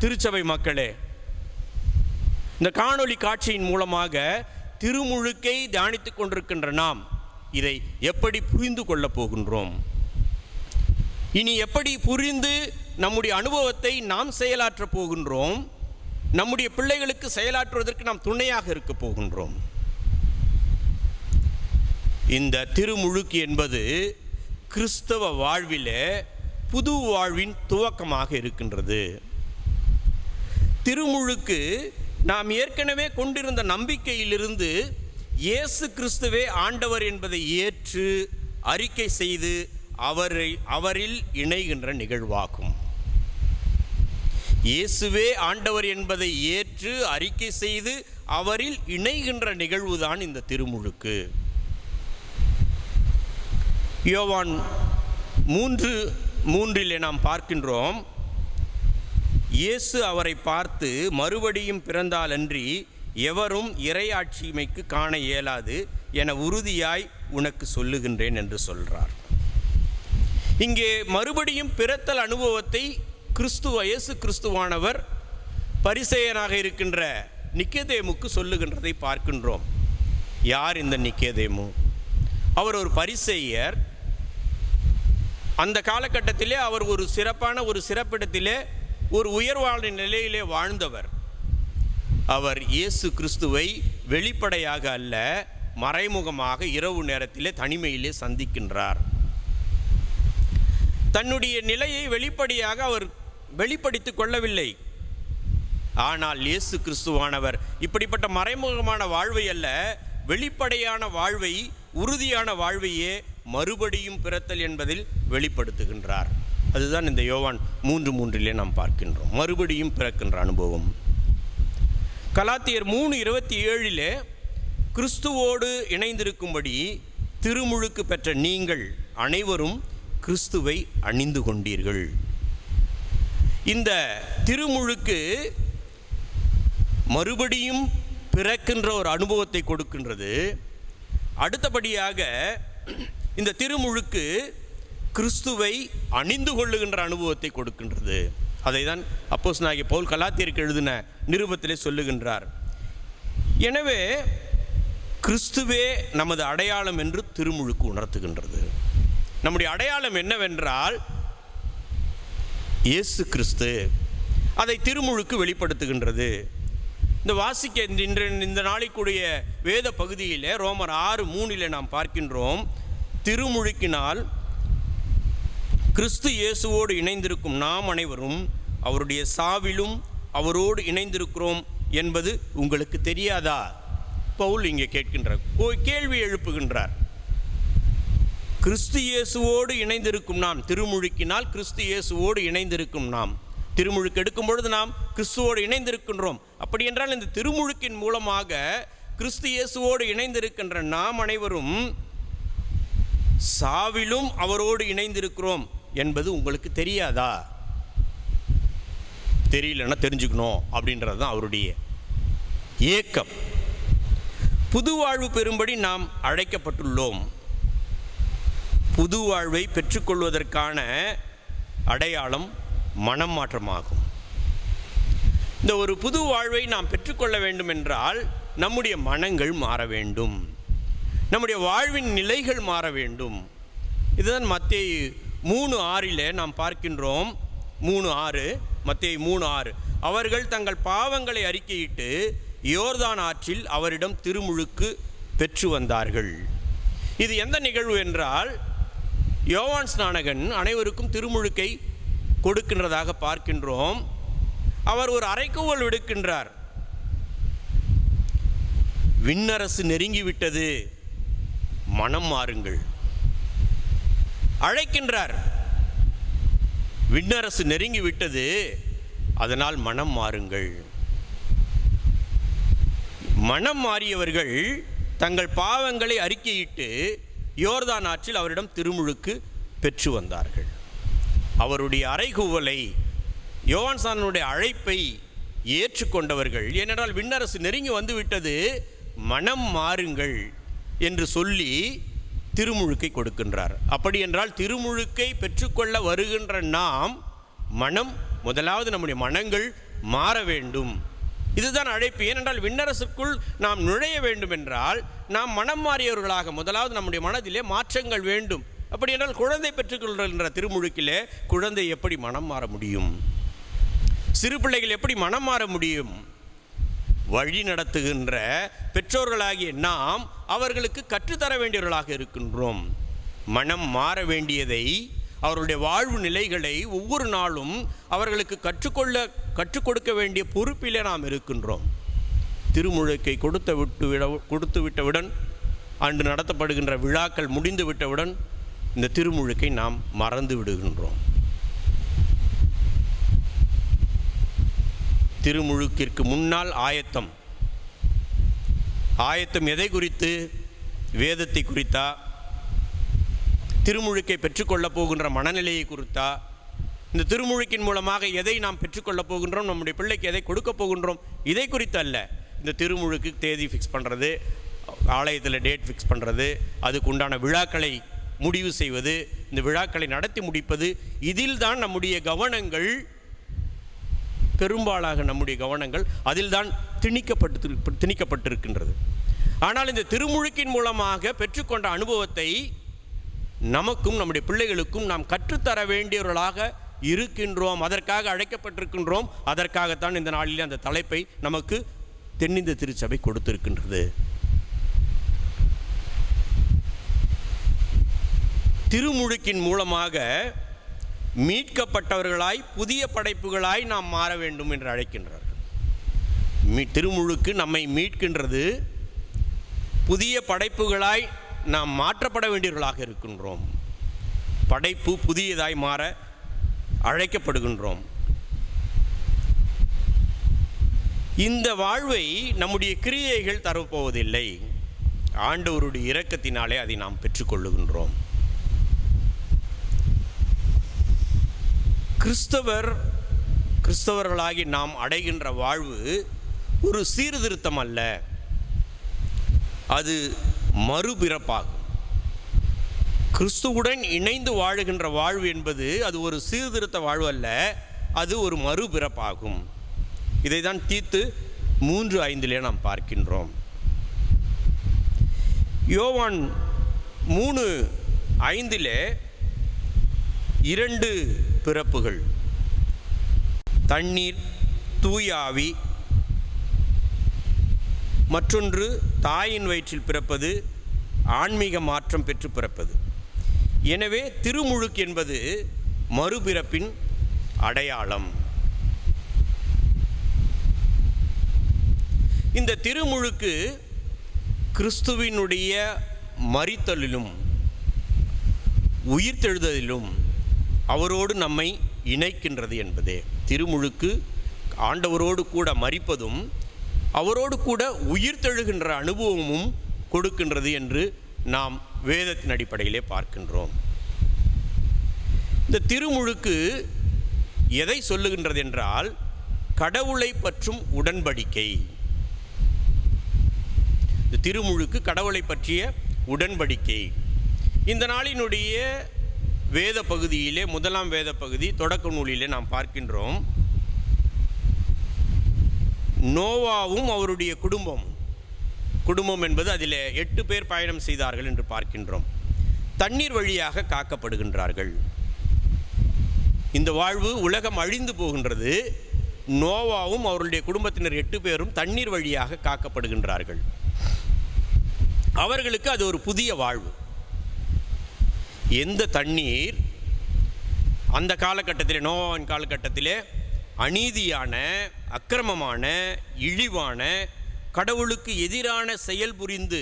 Speaker 3: திருச்சபை மக்களே, இந்த காணொளி காட்சியின் மூலமாக திருமுழுக்கை தியானித்துக் கொண்டிருக்கின்ற நாம் இதை எப்படி புரிந்து கொள்ளப் போகின்றோம்? இனி எப்படி புரிந்து நம்முடைய அனுபவத்தை நாம் செயலாற்றப் போகின்றோம்? நம்முடைய பிள்ளைகளுக்கு செயலாற்றுவதற்கு நாம் துணையாக இருக்க போகின்றோம். இந்த திருமுழுக்கு என்பது கிறிஸ்தவ வாழ்விலே புது வாழ்வின் துவக்கமாக இருக்கின்றது. திருமுழுக்கு நாம் ஏற்கனவே கொண்டிருந்த நம்பிக்கையிலிருந்து இயேசு கிறிஸ்துவே ஆண்டவர் என்பதை ஏற்று அறிக்கை செய்து அவரில் இணைகின்ற நிகழ்வாகும். இயேசுவே ஆண்டவர் என்பதை ஏற்று அறிக்கை செய்து அவரில் இணைகின்ற நிகழ்வுதான் இந்த திருமுழுக்கு. யோவான் 3:3 நாம் பார்க்கின்றோம், இயேசு அவரை பார்த்து, மறுபடியும் பிறந்தால் அன்றி எவரும் இறையாட்சிமைக்கு காண இயலாது என உறுதியாய் உனக்கு சொல்லுகின்றேன் என்று சொல்றார். இங்கே மறுபடியும் பிறத்தல் அனுபவத்தை இயேசு கிறிஸ்துவானவர் பரிசேயனாக இருக்கின்ற நிக்கோதேமுக்கு சொல்லுகின்றதை பார்க்கின்றோம். யார் இந்த நிக்கோதேமு? அவர் ஒரு பரிசேயர். அந்த காலகட்டத்திலே அவர் ஒரு சிறப்பிடத்திலே ஒரு உயர்வான நிலையிலே வாழ்ந்தவர். அவர் இயேசு கிறிஸ்துவை வெளிப்படையாக அல்ல, மறைமுகமாக இரவு நேரத்திலே தனிமையிலே சந்திக்கின்றார். தன்னுடைய நிலையை வெளிப்படையாக அவர் வெளிப்படுத்திக் கொள்ளவில்லை. ஆனால் இயேசு கிறிஸ்துவானவர் இப்படிப்பட்ட மறைமுகமான வாழ்வை அல்ல, வெளிப்படையான வாழ்வை, உறுதியான வாழ்வையே மறுபடியும் பிறத்தல் என்பதில் வெளிப்படுத்துகின்றார். அதுதான் இந்த யோவான் 3:3 நாம் பார்க்கின்றோம், மறுபடியும் பிறக்கின்ற அனுபவம். கலாத்தியர் 3:27 கிறிஸ்துவோடு இணைந்திருக்கும்படி திருமுழுக்கு பெற்ற நீங்கள் அனைவரும் கிறிஸ்துவை அணிந்து கொண்டீர்கள். இந்த திருமுழுக்கு மறுபடியும் பிறக்கின்ற ஒரு அனுபவத்தை கொடுக்கின்றது. அடுத்தபடியாக இந்த திருமுழுக்கு கிறிஸ்துவை அணிந்து கொள்ளுகின்ற அனுபவத்தை கொடுக்கின்றது. அதை தான் அப்போஸ்தலனாகிய பவுல் கலாத்தியருக்கு எழுதின நிருபத்திலே சொல்லுகின்றார். எனவே கிறிஸ்துவே நமது அடையாளம் என்று திருமுழுக்கு உணர்த்துகின்றது. நம்முடைய அடையாளம் என்னவென்றால் இயேசு கிறிஸ்து. அதை திருமுழுக்கு வெளிப்படுத்துகின்றது. இந்த வாசிக்க இந்த நாளைக்குரிய வேத பகுதியில் ரோமர் 6:3 நாம் பார்க்கின்றோம், திருமுழுக்கினால் கிறிஸ்து இயேசுவோடு இணைந்திருக்கும் நாம் அனைவரும் அவருடைய சாவிலும் அவரோடு இணைந்திருக்கிறோம் என்பது உங்களுக்கு தெரியாதா? பவுல் இங்கே கேட்கின்றார், கேள்வி எழுப்புகின்றார். கிறிஸ்து இயேசுவோடு இணைந்திருக்கும் நாம், திருமுழுக்கினால் கிறிஸ்து இயேசுவோடு இணைந்திருக்கும் நாம், திருமுழுக்கு எடுக்கும் பொழுது நாம் கிறிஸ்துவோடு இணைந்திருக்கின்றோம். அப்படி என்றால் இந்த திருமுழுக்கின் மூலமாக கிறிஸ்து இயேசுவோடு இணைந்திருக்கின்ற நாம் அனைவரும் சாவிலும் அவரோடு இணைந்திருக்கிறோம் என்பது உங்களுக்கு தெரியாதா? தெரியலன்னா தெரிஞ்சுக்கணும் அப்படின்றது தான் அவருடைய ஏக்கம். புது வாழ்வு பெறும்படி நாம் அழைக்கப்பட்டுள்ளோம். புது வாழ்வை பெற்றுக்கொள்வதற்கான அடையாளம் மனம் மாற்றமாகும். இந்த ஒரு புது வாழ்வை நாம் பெற்றுக்கொள்ள வேண்டும் என்றால் நம்முடைய மனங்கள் மாற வேண்டும், நம்முடைய வாழ்வின் நிலைகள் மாற வேண்டும். இதுதான் மத்தேயு 3:6 நாம் பார்க்கின்றோம். 3:6 மத்தேயு 3:6 அவர்கள் தங்கள் பாவங்களை அறிக்கையிட்டு யோர்தான் ஆற்றில் அவரிடம் திருமுழுக்கு பெற்று வந்தார்கள். இது எந்த நிகழ்வு என்றால் யோவான் ஸ்நானகன் அனைவருக்கும் திருமுழுக்கை கொடுக்கின்றதாக பார்க்கின்றோம். அவர் ஒரு அறைகூவல் விடுக்கின்றார், விண்ணரசு நெருங்கிவிட்டது, மனம் மாறுங்கள். அழைக்கின்றார், விண்ணரசு நெருங்கிவிட்டது, அதனால் மனம் மாறுங்கள். மனம் மாறியவர்கள் தங்கள் பாவங்களை அறிக்கையிட்டு யோர்தான் ஆற்றில் அவரிடம் திருமுழுக்கு பெற்று வந்தார்கள். அவருடைய அறைகூவலை, யோவான் ஸ்நானனுடைய அழைப்பை ஏற்றுக்கொண்டவர்கள், ஏனென்றால் விண்ணரசு நெருங்கி வந்துவிட்டது, மனம் மாறுங்கள் என்று சொல்லி திருமுழுக்கை கொடுக்கின்றார். அப்படி என்றால் திருமுழுக்கை பெற்றுக்கொள்ள வருகின்ற நாம் மனம், முதலாவது நம்முடைய மனங்கள் மாற வேண்டும். இதுதான் அழைப்பு. ஏனென்றால் விண்ணரசுக்குள் நாம் நுழைய வேண்டும் என்றால் நாம் மனம் மாறியவர்களாக முதலாவது நம்முடைய மனதிலே மாற்றங்கள் வேண்டும். அப்படி என்றால் குழந்தை பெற்றுக்கொள்கின்ற திருமுழுக்கிலே குழந்தை எப்படி மனம் மாற முடியும்? சிறு பிள்ளைகள் எப்படி மனம் மாற முடியும்? வழி நடத்துகின்ற பெற்றோர்களாகிய நாம் அவர்களுக்கு கற்றுத்தர வேண்டியவர்களாக இருக்கின்றோம். மனம் மாற வேண்டியதை, அவர்களுடைய வாழ்வு நிலைகளை ஒவ்வொரு நாளும் அவர்களுக்கு கற்றுக் கொடுக்க வேண்டிய பொறுப்பிலே நாம் இருக்கின்றோம். திருமுழுக்கை கொடுத்து விட்டவுடன், அன்று நடத்தப்படுகின்ற விழாக்கள் முடிந்து விட்டவுடன் இந்த திருமுழுக்கை நாம் மறந்து விடுகின்றோம். திருமுழுக்கிற்கு முன்னால் ஆயத்தம் எதை குறித்து? வேதத்தை குறித்தா? திருமுழுக்கை பெற்றுக்கொள்ளப் போகின்ற மனநிலையை குறித்தா? இந்த திருமுழுக்கின் மூலமாக எதை நாம் பெற்றுக்கொள்ளப் போகின்றோம், நம்முடைய பிள்ளைக்கு எதை கொடுக்கப் போகின்றோம், இதை குறித்து அல்ல. இந்த திருமுழுக்கு தேதி ஃபிக்ஸ் பண்ணுறது, ஆலயத்தில் டேட் ஃபிக்ஸ் பண்ணுறது, அதுக்கு உண்டான விழாக்களை முடிவு செய்வது, இந்த விழாக்களை நடத்தி முடிப்பது, இதில் தான் நம்முடைய கவனங்கள், பெரும்பாலாக நம்முடைய கவனங்கள் அதில் தான் திணிக்கப்பட்டிருக்கின்றது. ஆனால் இந்த திருமுழுக்கின் மூலமாக பெற்றுக்கொண்ட அனுபவத்தை நமக்கும் நம்முடைய பிள்ளைகளுக்கும் நாம் கற்றுத்தர வேண்டியவர்களாக இருக்கின்றோம். அதற்காக அழைக்கப்பட்டிருக்கின்றோம். அதற்காகத்தான் இந்த நாளிலே அந்த தலைப்பை நமக்கு தென்னிந்திய திருச்சபை கொடுத்திருக்கின்றது. திருமுழுக்கின் மூலமாக மீட்கப்பட்டவர்களாய் புதிய படைப்புகளாய் நாம் மாற வேண்டும் என்று அழைக்கின்றார்கள். திருமுழுக்கு நம்மை மீட்கின்றது. புதிய படைப்புகளாய் நாம் மாற்றப்பட வேண்டியவர்களாக இருக்கின்றோம். படைப்பு புதியதாய் மாற அழைக்கப்படுகின்றோம். இந்த வாழ்வை நம்முடைய கிரியைகள் தரப்போவதில்லை. ஆண்டவருடைய இரக்கத்தினாலே அதை நாம் பெற்றுக்கொள்ளுகின்றோம். கிறிஸ்தவர்களாகி நாம் அடைகின்ற வாழ்வு ஒரு சீர்திருத்தம் அல்ல, அது மறுபிறப்பாகும். கிறிஸ்துவுடன் இணைந்து வாழுகின்ற வாழ்வு என்பது அது ஒரு சீர்திருத்த வாழ்வு அல்ல, அது ஒரு மறுபிறப்பாகும். இதை தான் தீத்து 3:5 நாம் பார்க்கின்றோம். யோவான் 3:5 2 பிறப்புகள், தண்ணீர், தூய ஆவி, மற்றொன்று தாயின் வயிற்றில் பிறப்பது, ஆன்மீக மாற்றம் பெற்று பிறப்பது. எனவே திருமுழுக்கு என்பது மறுபிறப்பின் அடையாளம். இந்த திருமுழுக்கு கிறிஸ்துவினுடைய மரித்தலிலும் உயிர்த்தெழுதலிலும் அவரோடு நம்மை இணைக்கின்றது என்பதே. திருமுழுக்கு ஆண்டவரோடு கூட மரிப்பதும் அவரோடு கூட உயிர்த்தெழுகின்ற அனுபவமும் கொடுக்கின்றது என்று நாம் வேதத்தின் அடிப்படையிலே பார்க்கின்றோம். இந்த திருமுழுக்கு எதை சொல்லுகின்றது என்றால், கடவுளை பற்றும் உடன்படிக்கை. இந்த திருமுழுக்கு கடவுளை பற்றிய உடன்படிக்கை. இந்த நாளினுடைய வேத பகுதியிலே, முதலாம் வேத பகுதி தொடக்க நூலிலே நாம் பார்க்கின்றோம், நோவாவும் அவருடைய குடும்பம் என்பது அதில் 8 பேர் பயணம் செய்தார்கள் என்று பார்க்கின்றோம். தண்ணீர் வழியாக காக்கப்படுகின்றார்கள். இந்த வாழ்வு உலகம் அழிந்து போகின்றது. நோவாவும் அவருடைய குடும்பத்தினர் 8 பேரும் தண்ணீர் வழியாக காக்கப்படுகின்றார்கள். அவர்களுக்கு அது ஒரு புதிய வாழ்வு. எந்த தண்ணீர் அந்த காலகட்டத்திலே, நோவாவின் காலகட்டத்திலே அநீதியான, அக்கிரமமான, இழிவான, கடவுளுக்கு எதிரான செயல் புரிந்து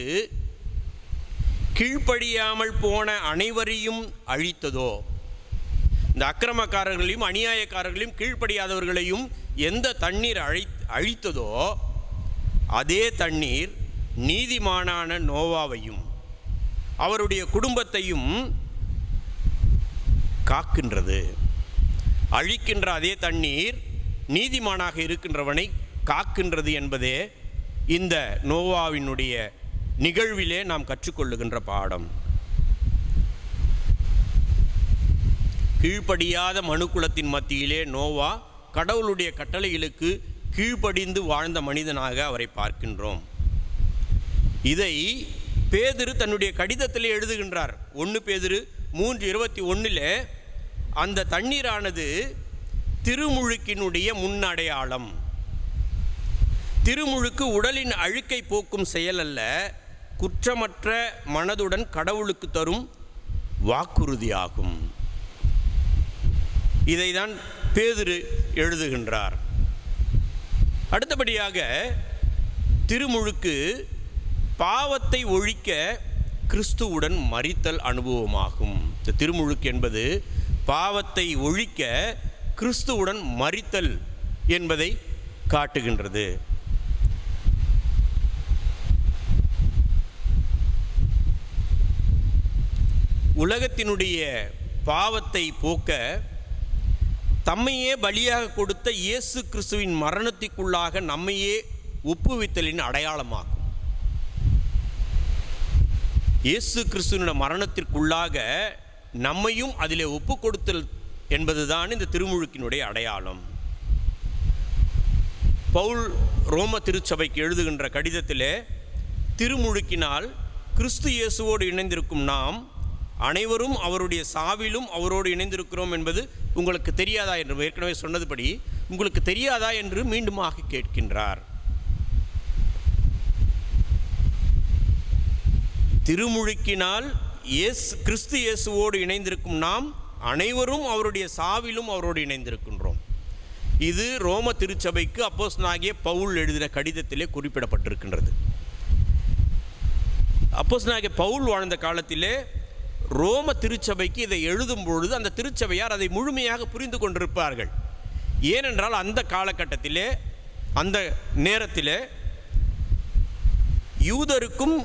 Speaker 3: கீழ்ப்படியாமல் போன அனைவரையும் அழித்ததோ, இந்த அக்கிரமக்காரர்களையும் அநியாயக்காரர்களையும் கீழ்ப்படியாதவர்களையும் எந்த தண்ணீர் அழித்ததோ அதே தண்ணீர் நீதிமானான நோவாவையும் அவருடைய குடும்பத்தையும் காக்கின்றது. அழிக்கின்ற அதே தண்ணீர் நீதிமானாக இருக்கின்றவனை காக்கின்றது என்பதே இந்த நோவாவினுடைய நிகழ்விலே நாம் கற்றுக்கொள்ளுகின்ற பாடம். கீழ்ப்படியாத மனுக்குலத்தின் மத்தியிலே நோவா கடவுளுடைய கட்டளைகளுக்கு கீழ்ப்படிந்து வாழ்ந்த மனிதனாக அவரை பார்க்கின்றோம். இதை பேதுரு தன்னுடைய கடிதத்திலே எழுதுகின்றார். 1 பேதுரு 3:21 அந்த தண்ணீரானது திருமுழுக்கினுடைய முன்னடையாளம். திருமுழுக்கு உடலின் அழுக்கை போக்கும் செயல் அல்ல, குற்றமற்ற மனதுடன் கடவுளுக்கு தரும் வாக்குறுதியாகும். இதைதான் பேதுரு எழுதுகின்றார். அடுத்தபடியாக திருமுழுக்கு பாவத்தை ஒழிக்க கிறிஸ்துவுடன் மரித்தல் அனுபவமாகும். இந்த திருமுழுக்கு என்பது பாவத்தை ஒழிக்க கிறிஸ்துவுடன் மரித்தல் என்பதை காட்டுகின்றது. உலகத்தினுடைய பாவத்தை போக்க தம்மையே பலியாக கொடுத்த இயேசு கிறிஸ்துவின் மரணத்திற்குள்ளாக நம்மையே ஒப்புவித்தலின் அடையாளமாகும். இயேசு கிறிஸ்துவின் மரணத்திற்குள்ளாக நம்மையும் அதிலே ஒப்பு கொடுத்தல் என்பதுதான் இந்த திருமுழுக்கினுடைய அடையாளம். பவுல் ரோம திருச்சபைக்கு எழுதுகின்ற கடிதத்திலே, திருமுழுக்கினால் கிறிஸ்து இயேசுவோடு இணைந்திருக்கும் நாம் அனைவரும் அவருடைய சாவிலும் அவரோடு இணைந்திருக்கிறோம் என்பது உங்களுக்கு தெரியாதா என்று ஏற்கனவே சொன்னதுபடி உங்களுக்கு தெரியாதா என்று மீண்டுமாக கேட்கின்றார். திருமுழுக்கினால் கிறிஸ்து இயேசுவோடு இணைந்திருக்கும் நாம் அனைவரும் அவருடைய சாவிலும் அவரோடு இணைந்திருக்கின்றோம். இது ரோம திருச்சபைக்கு அப்போஸ்தலனாகிய பவுல் எழுதின கடிதத்திலே குறிப்பிடப்பட்டிருக்கின்றது. அப்போஸ்தலனாகிய பவுல் வாழ்ந்த காலத்திலே ரோம திருச்சபைக்கு இதை எழுதும் பொழுது அந்த திருச்சபையார் அதை முழுமையாக புரிந்து கொண்டிருப்பார்கள். ஏனென்றால் அந்த காலகட்டத்திலே, அந்த நேரத்திலே யூதருக்கும்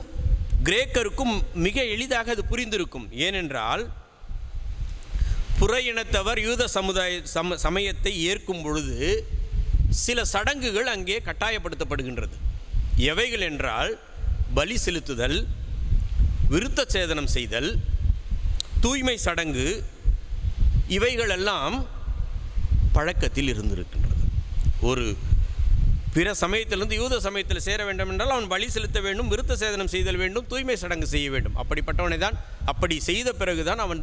Speaker 3: கிரேக்கருக்கும் மிக எளிதாக அது புரிந்திருக்கும். ஏனென்றால் புற இனத்தவர் யூத சமயத்தை ஏற்கும் பொழுது சில சடங்குகள் அங்கே கட்டாயப்படுத்தப்படுகின்றது. எவைகள் என்றால் பலி செலுத்துதல், விருத்த சேதனம் செய்தல், தூய்மை சடங்கு, இவைகளெல்லாம் பழக்கத்தில் இருந்திருக்கின்றது. ஒரு பிற சமயத்திலிருந்து யூத சமயத்தில் சேர வேண்டும் என்றால் அவன் பலி செலுத்த வேண்டும், விருத்த சேதனம் செய்தல் வேண்டும், தூய்மை சடங்கு செய்ய வேண்டும். அப்படிப்பட்டவனை தான், அப்படி செய்த பிறகுதான் அவன்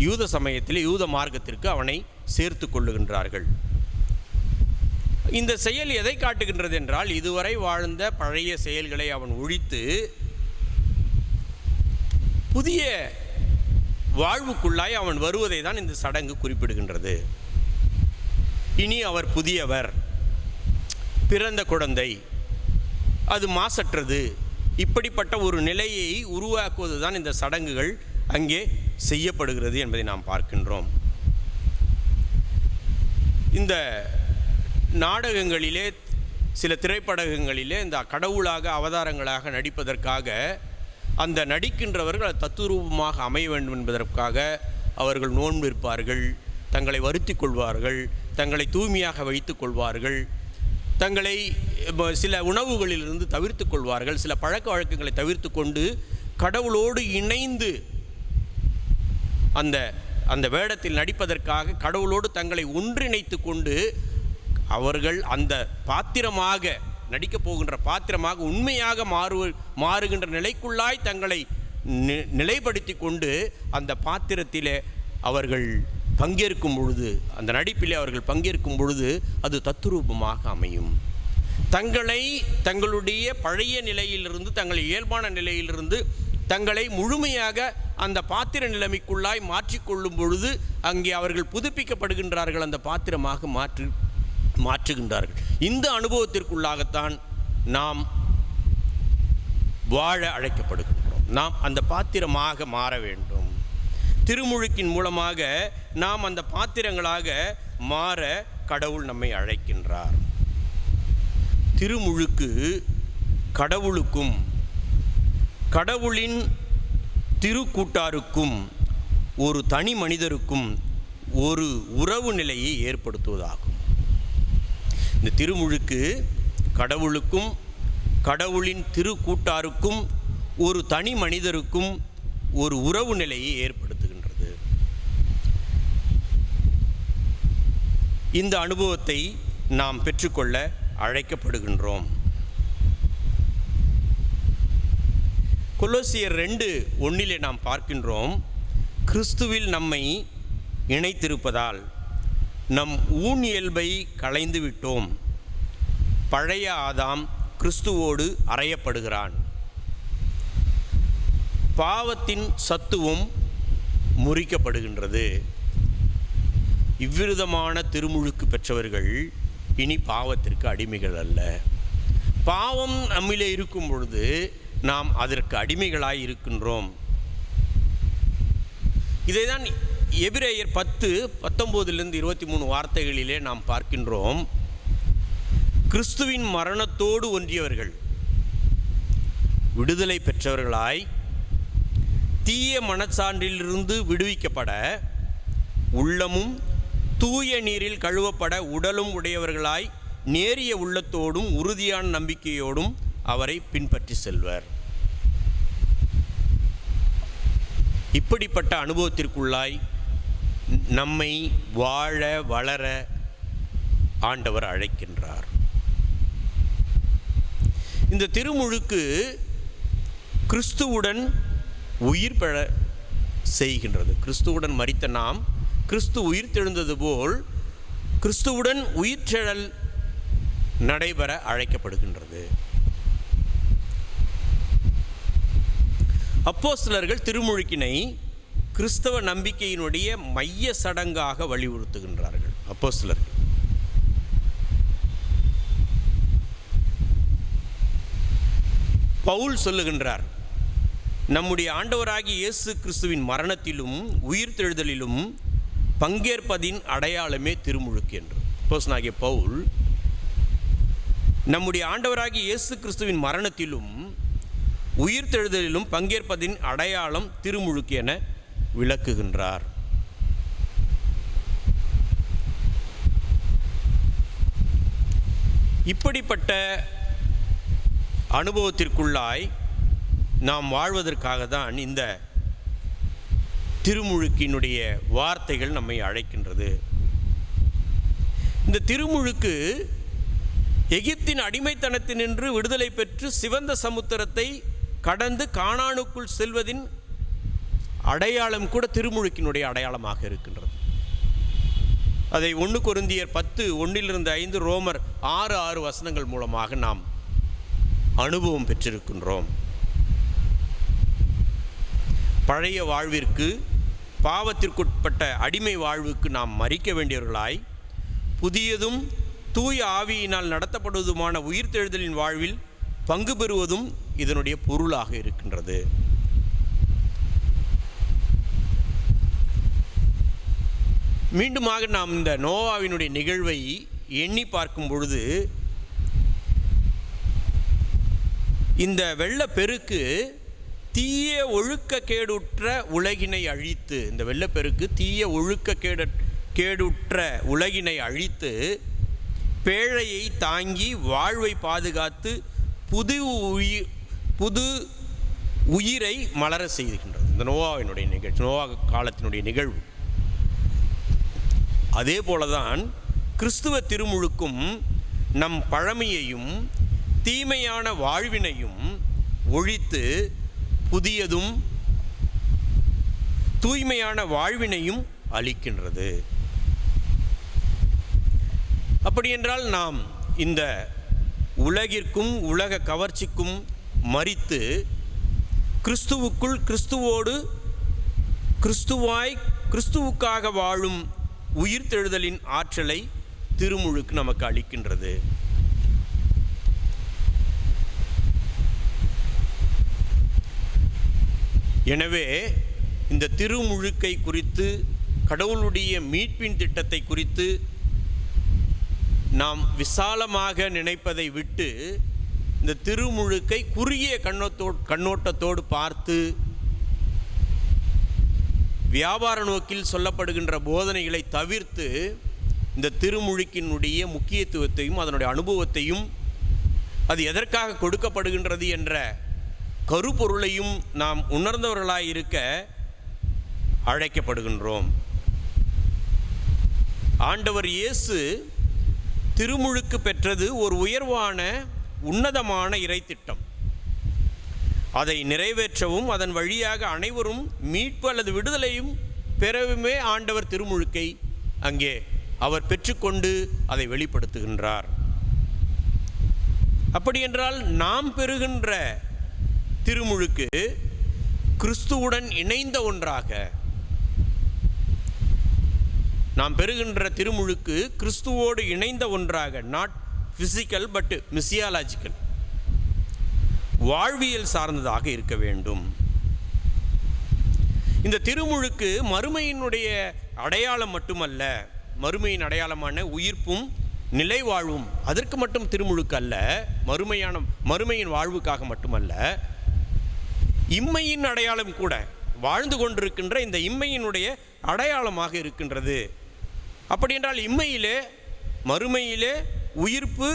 Speaker 3: யூத சமயத்தில் யூத மார்க்கத்திற்கு அவனை சேர்த்து கொள்ளுகின்றார்கள். இந்த செயல் எதை காட்டுகின்றது என்றால், இதுவரை வாழ்ந்த பழைய செயல்களை அவன் ஒழித்து புதிய வாழ்வுக்குள்ளாய் அவன் வருவதை தான் இந்த சடங்கு குறிப்பிடுகின்றது. இனி அவர் புதியவர், பிறந்த குழந்தை, அது மாசற்றது, இப்படிப்பட்ட ஒரு நிலையை உருவாக்குவது தான் இந்த சடங்குகள் அங்கே செய்யப்படுகிறது என்பதை நாம் பார்க்கின்றோம். இந்த நாடகங்களிலே, சில திரைப்படங்களிலே இந்த கடவுளாக அவதாரங்களாக நடிப்பதற்காக அந்த நடிக்கின்றவர்கள் தத்துரூபமாக அமைய வேண்டும் என்பதற்காக அவர்கள் நோன்பு இருப்பார்கள், தங்களை வருத்தி கொள்வார்கள், தங்களை தூய்மையாக வைத்து கொள்வார்கள், தங்களை சில உணவுகளிலிருந்து தவிர்த்து கொள்வார்கள், சில பழக்க வழக்கங்களை தவிர்த்து கொண்டு கடவுளோடு இணைந்து அந்த வேடத்தில் நடிப்பதற்காக கடவுளோடு தங்களை ஒன்றிணைத்து கொண்டு அவர்கள் அந்த பாத்திரமாக நடிக்கப் போகின்ற பாத்திரமாக உண்மையாக மாறுகின்ற நிலைக்குள்ளாய் தங்களை நிலைப்படுத்தி கொண்டு அந்த பாத்திரத்திலே அவர்கள் பங்கேற்கும் பொழுது, அந்த நடிப்பிலே அவர்கள் பங்கேற்கும் பொழுது அது தத்துரூபமாக அமையும். தங்களுடைய பழைய நிலையிலிருந்து, தங்கள் இயல்பான நிலையிலிருந்து தங்களை முழுமையாக அந்த பாத்திர நிலைமைக்குள்ளாய் மாற்றிக்கொள்ளும் பொழுது அங்கே அவர்கள் புதுப்பிக்கப்படுகின்றார்கள், அந்த பாத்திரமாக மாற்றுகின்றார்கள். இந்த அனுபவத்திற்குள்ளாகத்தான் நாம் வாழ அழைக்கப்படுகின்றோம். நாம் அந்த பாத்திரமாக மாற வேண்டும். திருமுழுக்கின் மூலமாக நாம் அந்த பாத்திரங்களாக மாற கடவுள் நம்மை அழைக்கின்றார். திருமுழுக்கு கடவுளுக்கும் கடவுளின் திருக்கூட்டாருக்கும் ஒரு தனி மனிதருக்கும் ஒரு உறவு நிலையை ஏற்படுத்துவதாகும். இந்த திருமுழுக்கு கடவுளுக்கும் கடவுளின் திருக்கூட்டாருக்கும் ஒரு தனி மனிதருக்கும் ஒரு உறவு நிலையை ஏற்படுத்துகின்றது. இந்த அனுபவத்தை நாம் பெற்றுக்கொள்ள அழைக்கப்படுகின்றோம். கொலோசியர் 2:1 நாம் பார்க்கின்றோம், கிறிஸ்துவில் நம்மை இணைத்திருப்பதால் நம் ஊனியல்பை களைந்து விட்டோம், பழைய ஆதாம் கிறிஸ்துவோடு அறையப்படுகிறான், பாவத்தின் சத்துவம் முறிக்கப்படுகின்றது. இவ்விதமான திருமுழுக்கு பெற்றவர்கள் இனி பாவத்திற்கு அடிமைகள் அல்ல. பாவம் நம்மிலே இருக்கும் பொழுது நாம் அதற்கு அடிமைகளாய் இருக்கின்றோம். இதைதான் எபிரேயர் 10:19-23 வார்த்தைகளிலே நாம் பார்க்கின்றோம். கிறிஸ்துவின் மரணத்தோடு ஒன்றியவர்கள் விடுதலை பெற்றவர்களாய் தீய மனச்சான்றிலிருந்து விடுவிக்கப்பட உள்ளமும் தூய நீரில் கழுவப்பட உடலும் உடையவர்களாய் நேரிய உள்ளத்தோடும் உறுதியான நம்பிக்கையோடும் அவரை பின்பற்றி செல்வர். இப்படிப்பட்ட அனுபவத்திற்குள்ளாய் நம்மை வாழ வளர ஆண்டவர் அழைக்கின்றார். இந்த திருமுழுக்கு கிறிஸ்துவுடன் உயிர் பெற செய்கின்றது. கிறிஸ்துவுடன் மரித்த நாம் கிறிஸ்து உயிர்த்தெழுந்தது போல் கிறிஸ்துவுடன் உயிர்த்தெழல் நடைபெற அழைக்கப்படுகின்றது. அப்போஸ்தலர்கள் திருமுழுக்கினை கிறிஸ்தவ நம்பிக்கையினுடைய மைய சடங்காக வலியுறுத்துகின்றார்கள். அப்போஸ்தலர்கள் பவுல் சொல்லுகின்றார், நம்முடைய ஆண்டவராகிய இயேசு கிறிஸ்துவின் மரணத்திலும் உயிர்த்தெழுதலிலும் பங்கேற்பதின் அடையாளமே திருமுழுக்கு என்று. அப்போஸ்தலனாகிய பவுல் நம்முடைய ஆண்டவராகிய இயேசு கிறிஸ்துவின் மரணத்திலும் உயிர்த்தெழுதலிலும் பங்கேற்பதின் அடையாளம் திருமுழுக்கு என விளக்குகின்றார். இப்படிப்பட்ட அனுபவத்திற்குள்ளாய் நாம் வாழ்வதற்காக தான் இந்த திருமுழுக்கினுடைய வார்த்தைகள் நம்மை அழைக்கின்றது. இந்த திருமுழுக்கு எகிப்தின் அடிமைத்தனத்தினின்று விடுதலை பெற்று சிவந்த சமுத்திரத்தை கடந்து கானானுக்குள் செல்வதின் அடையாளம் கூட திருமுழுக்கினுடைய அடையாளமாக இருக்கின்றது. அதை 1 கொரிந்தியர் 10:1-5, ரோமர் 6 வசனங்கள் மூலமாக நாம் அனுபவம் பெற்றிருக்கின்றோம். பழைய வாழ்விற்கு, பாவத்திற்குட்பட்ட அடிமை வாழ்வுக்கு நாம் மரிக்க வேண்டியவர்களாய் புதியதும் தூய ஆவியினால் நடத்தப்படுவதுமான உயிர்த்தெழுதலின் வாழ்வில் பங்கு பெறுவதும் இதனுடைய பொருளாக இருக்கின்றது. மீண்டுமாக நாம் இந்த நோவாவினுடைய நிகழ்வை எண்ணி பார்க்கும் பொழுது இந்த வெள்ளப்பெருக்கு தீய ஒழுக்கக்கேடுற்ற உலகினை அழித்து, இந்த வெள்ளப்பெருக்கு தீய ஒழுக்கக்கேடுற்ற உலகினை அழித்து பேழையை தாங்கி வாழ்வை பாதுகாத்து புது உயிரை மலர செய்கின்றது. இந்த நோவாவினுடைய நிகழ்ச்சி, நோவா காலத்தினுடைய நிகழ்வு. அதே போலதான் கிறிஸ்துவ திருமுழுக்கும் நம் பழமையையும் தீமையான வாழ்வினையும் ஒழித்து புதியதும் தூய்மையான வாழ்வினையும் அளிக்கின்றது. அப்படியென்றால் நாம் இந்த உலகிற்கும் உலக கவர்ச்சிக்கும் மரித்து கிறிஸ்துவுக்குள் கிறிஸ்துவோடு கிறிஸ்துவாய் கிறிஸ்துவுக்காக வாழும் உயிர்த்தெழுதலின் ஆற்றலை திருமுழுக்கு நமக்கு அளிக்கின்றது. எனவே இந்த திருமுழுக்கை குறித்து, கடவுளுடைய மீட்பின் திட்டத்தை குறித்து நாம் விசாலமாக நினைப்பதை விட்டு இந்த திருமுழுக்கை குறுகிய கண்ணோட்டத்தோடு பார்த்து வியாபார நோக்கில் சொல்லப்படுகின்ற போதனைகளை தவிர்த்து இந்த திருமுழுக்கினுடைய முக்கியத்துவத்தையும் அதனுடைய அனுபவத்தையும் அது எதற்காக கொடுக்கப்படுகின்றது என்ற கருப்பொருளையும் நாம் உணர்ந்தவர்களாயிருக்க அழைக்கப்படுகின்றோம். ஆண்டவர் இயேசு திருமுழுக்கு பெற்றது ஒரு உயர்வான உன்னதமான இறைத்திட்டம். அதை நிறைவேற்றவும் அதன் வழியாக அனைவரும் மீட்பு அல்லது விடுதலையும் பெறவுமே ஆண்டவர் திருமுழுக்கை அங்கே அவர் பெற்றுக்கொண்டு அதை வெளிப்படுத்துகின்றார். அப்படியென்றால் நாம் பெறுகின்ற திருமுழுக்கு கிறிஸ்துவுடன் இணைந்த ஒன்றாக, நாம் பெறுகின்ற திருமுழுக்கு கிறிஸ்துவோடு இணைந்த ஒன்றாக, நாட் பிசிக்கல் பட் மிசியாலஜிக்கல், வாழ்வியல் சார்ந்ததாக இருக்க வேண்டும். இந்த திருமுழுக்கு மறுமையினுடைய அடையாளம் மட்டுமல்ல, மறுமையின் அடையாளமான உயிர்ப்பும் நிலை வாழ்வும் அதற்கு மட்டும் திருமுழுக்கு அல்ல, மறுமையின் வாழ்வுக்காக மட்டுமல்ல, இம்மையின் அடையாளம் கூட, வாழ்ந்து கொண்டிருக்கின்ற இந்த இம்மையினுடைய அடையாளமாக இருக்கின்றது. அப்படி என்றால் இம்மையிலே மறுமையிலே உயிர்ப்பு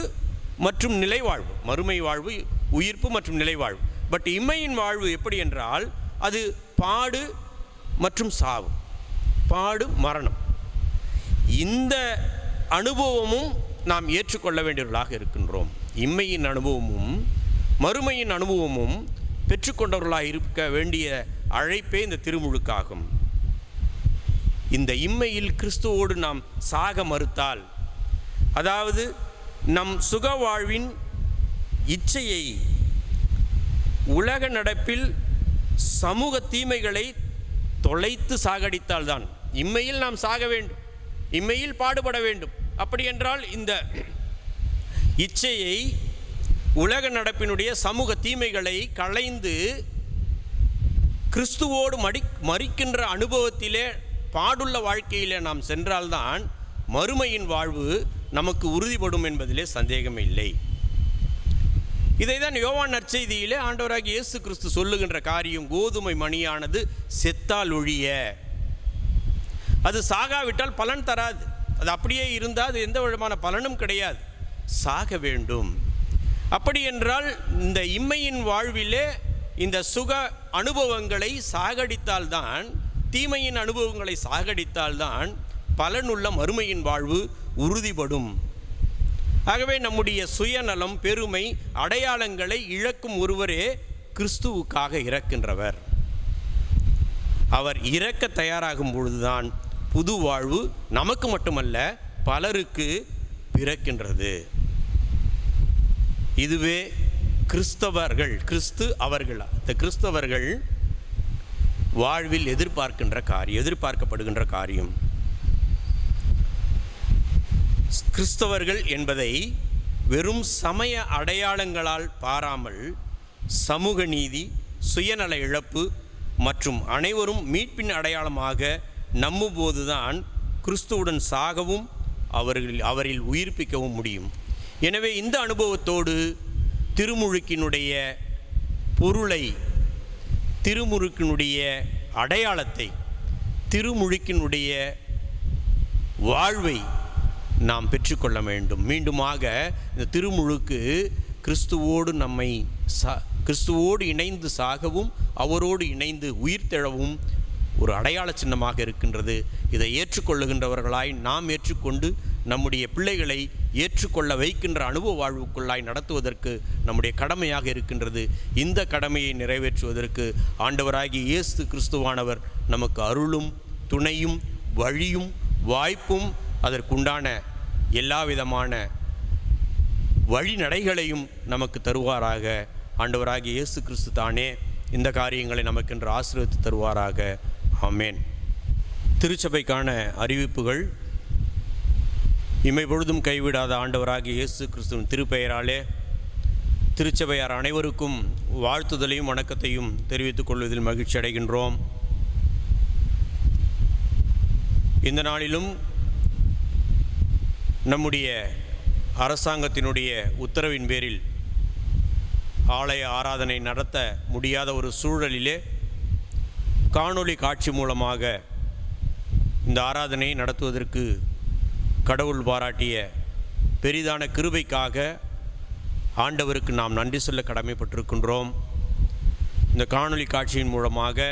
Speaker 3: மற்றும் நிலைவாழ்வு, மறுமை வாழ்வு உயிர்ப்பு மற்றும் நிலைவாழ்வு. பட் இம்மையின் வாழ்வு எப்படி என்றால் அது பாடு மற்றும் சாவு, பாடு மரணம். இந்த அனுபவமும் நாம் ஏற்றுக்கொள்ள வேண்டியவர்களாக இருக்கின்றோம். இம்மையின் அனுபவமும் மறுமையின் அனுபவமும் பெற்றுக்கொண்டவர்களாக இருக்க வேண்டிய அழைப்பே இந்த திருமுழுக்காகும். இந்த இம்மையில் கிறிஸ்துவோடு நாம் சாக மறுத்தால், அதாவது நம் சுக வாழ்வின் இச்சையை உலக நடப்பில் சமூக தீமைகளை தொலைத்து சாகடித்தால்தான். இம்மையில் நாம் சாக வேண்டும், இம்மையில் பாடுபட வேண்டும். அப்படி என்றால் இந்த இச்சையை, உலக நடப்பினுடைய சமூக தீமைகளை களைந்து கிறிஸ்துவோடு மரிக்கின்ற அனுபவத்திலே, பாடுள்ள வாழ்க்கையிலே நாம் சென்றால்தான் மறுமையின் வாழ்வு நமக்கு உறுதிப்படும் என்பதிலே சந்தேகமே இல்லை. இதைதான் யோவான் நற்செய்தியிலே ஆண்டவராகிய இயேசு கிறிஸ்து சொல்லுகின்ற காரியம். கோதுமை மணியானது செத்தால் ஒழிய, அது சாகாவிட்டால் பலன் தராது. அது அப்படியே இருந்தால் அது எந்த விதமான பலனும் கிடையாது, சாக வேண்டும். அப்படி என்றால் இந்த இம்மையின் வாழ்விலே இந்த சுக அனுபவங்களை சாகடித்தால்தான், தீமையின் அனுபவங்களை சாகடித்தால்தான் பலனுள்ள மறுமையின் வாழ்வு உறுதிப்படும். ஆகவே நம்முடைய சுயநலம், பெருமை, அடையாளங்களை இழக்கும் ஒருவரே கிறிஸ்துவுக்காக இறக்கின்றவர். அவர் இறக்க தயாராகும் பொழுதுதான் புது வாழ்வு நமக்கு மட்டுமல்ல பலருக்கு பிறக்கின்றது. இதுவே கிறிஸ்தவர்கள், கிறிஸ்தவர்கள் வாழ்வில் எதிர்பார்க்கப்படுகின்ற காரியம். கிறிஸ்தவர்கள் என்பதை வெறும் சமய அடையாளங்களால் பாராமல் சமூக நீதி, சுயநல இழப்பு மற்றும் அனைவரும் மீட்பின் அடையாளமாக நம்பும்போதுதான் கிறிஸ்துவுடன் சாகவும் அவரில் உயிர்ப்பிக்கவும் முடியும். எனவே இந்த அனுபவத்தோடு திருமுழுக்கினுடைய பொருளை, திருமுழுக்கினுடைய அடையாளத்தை, திருமுழுக்கினுடைய வாழ்வை நாம் பெற்றுக்கொள்ள வேண்டும். மீண்டுமாக இந்த திருமுழுக்கு கிறிஸ்துவோடு இணைந்து சாகவும் அவரோடு இணைந்து உயிர்த்தெழவும் ஒரு அடையாள சின்னமாக இருக்கின்றது. இதை ஏற்றுக்கொள்ளுகின்றவர்களாய் நாம் ஏற்றுக்கொண்டு நம்முடைய பிள்ளைகளை ஏற்றுக்கொள்ள வைக்கின்ற அனுபவ வாழ்வுக்குள்ளாய் நடத்துவதற்கு நம்முடைய கடமையாக இருக்கின்றது. இந்த கடமையை நிறைவேற்றுவதற்கு ஆண்டவராகிய இயேசு கிறிஸ்துவானவர் நமக்கு அருளும் துணையும் வழியும் வாய்ப்பும் அதற்குண்டான எல்லா விதமான வழிநடைகளையும் நமக்கு தருவாராக. ஆண்டவராகிய இயேசு கிறிஸ்து தானே இந்த காரியங்களை நமக்கென்று ஆசீர்வதித்து தருவாராக. ஆமேன். திருச்சபைக்கான அறிவிப்புகள். இமை பொழுதும் கைவிடாத ஆண்டவராகிய இயேசு கிறிஸ்துவின் திருப்பெயராலே திருச்சபையார் அனைவருக்கும் வாழ்த்துதலையும் வணக்கத்தையும் தெரிவித்துக் கொள்வதில் மகிழ்ச்சி அடைகின்றோம். இந்த நாளிலும் நம்முடைய அரசாங்கத்தினுடைய உத்தரவின் பேரில் ஆலய ஆராதனை நடத்த முடியாத ஒரு சூழலிலே காணொளி காட்சி மூலமாக இந்த ஆராதனையை நடத்துவதற்கு கடவுள் பாராட்டிய பெரிதான கிருபைக்காக ஆண்டவருக்கு நாம் நன்றி சொல்ல கடமைப்பட்டிருக்கின்றோம். இந்த காணொளி காட்சியின் மூலமாக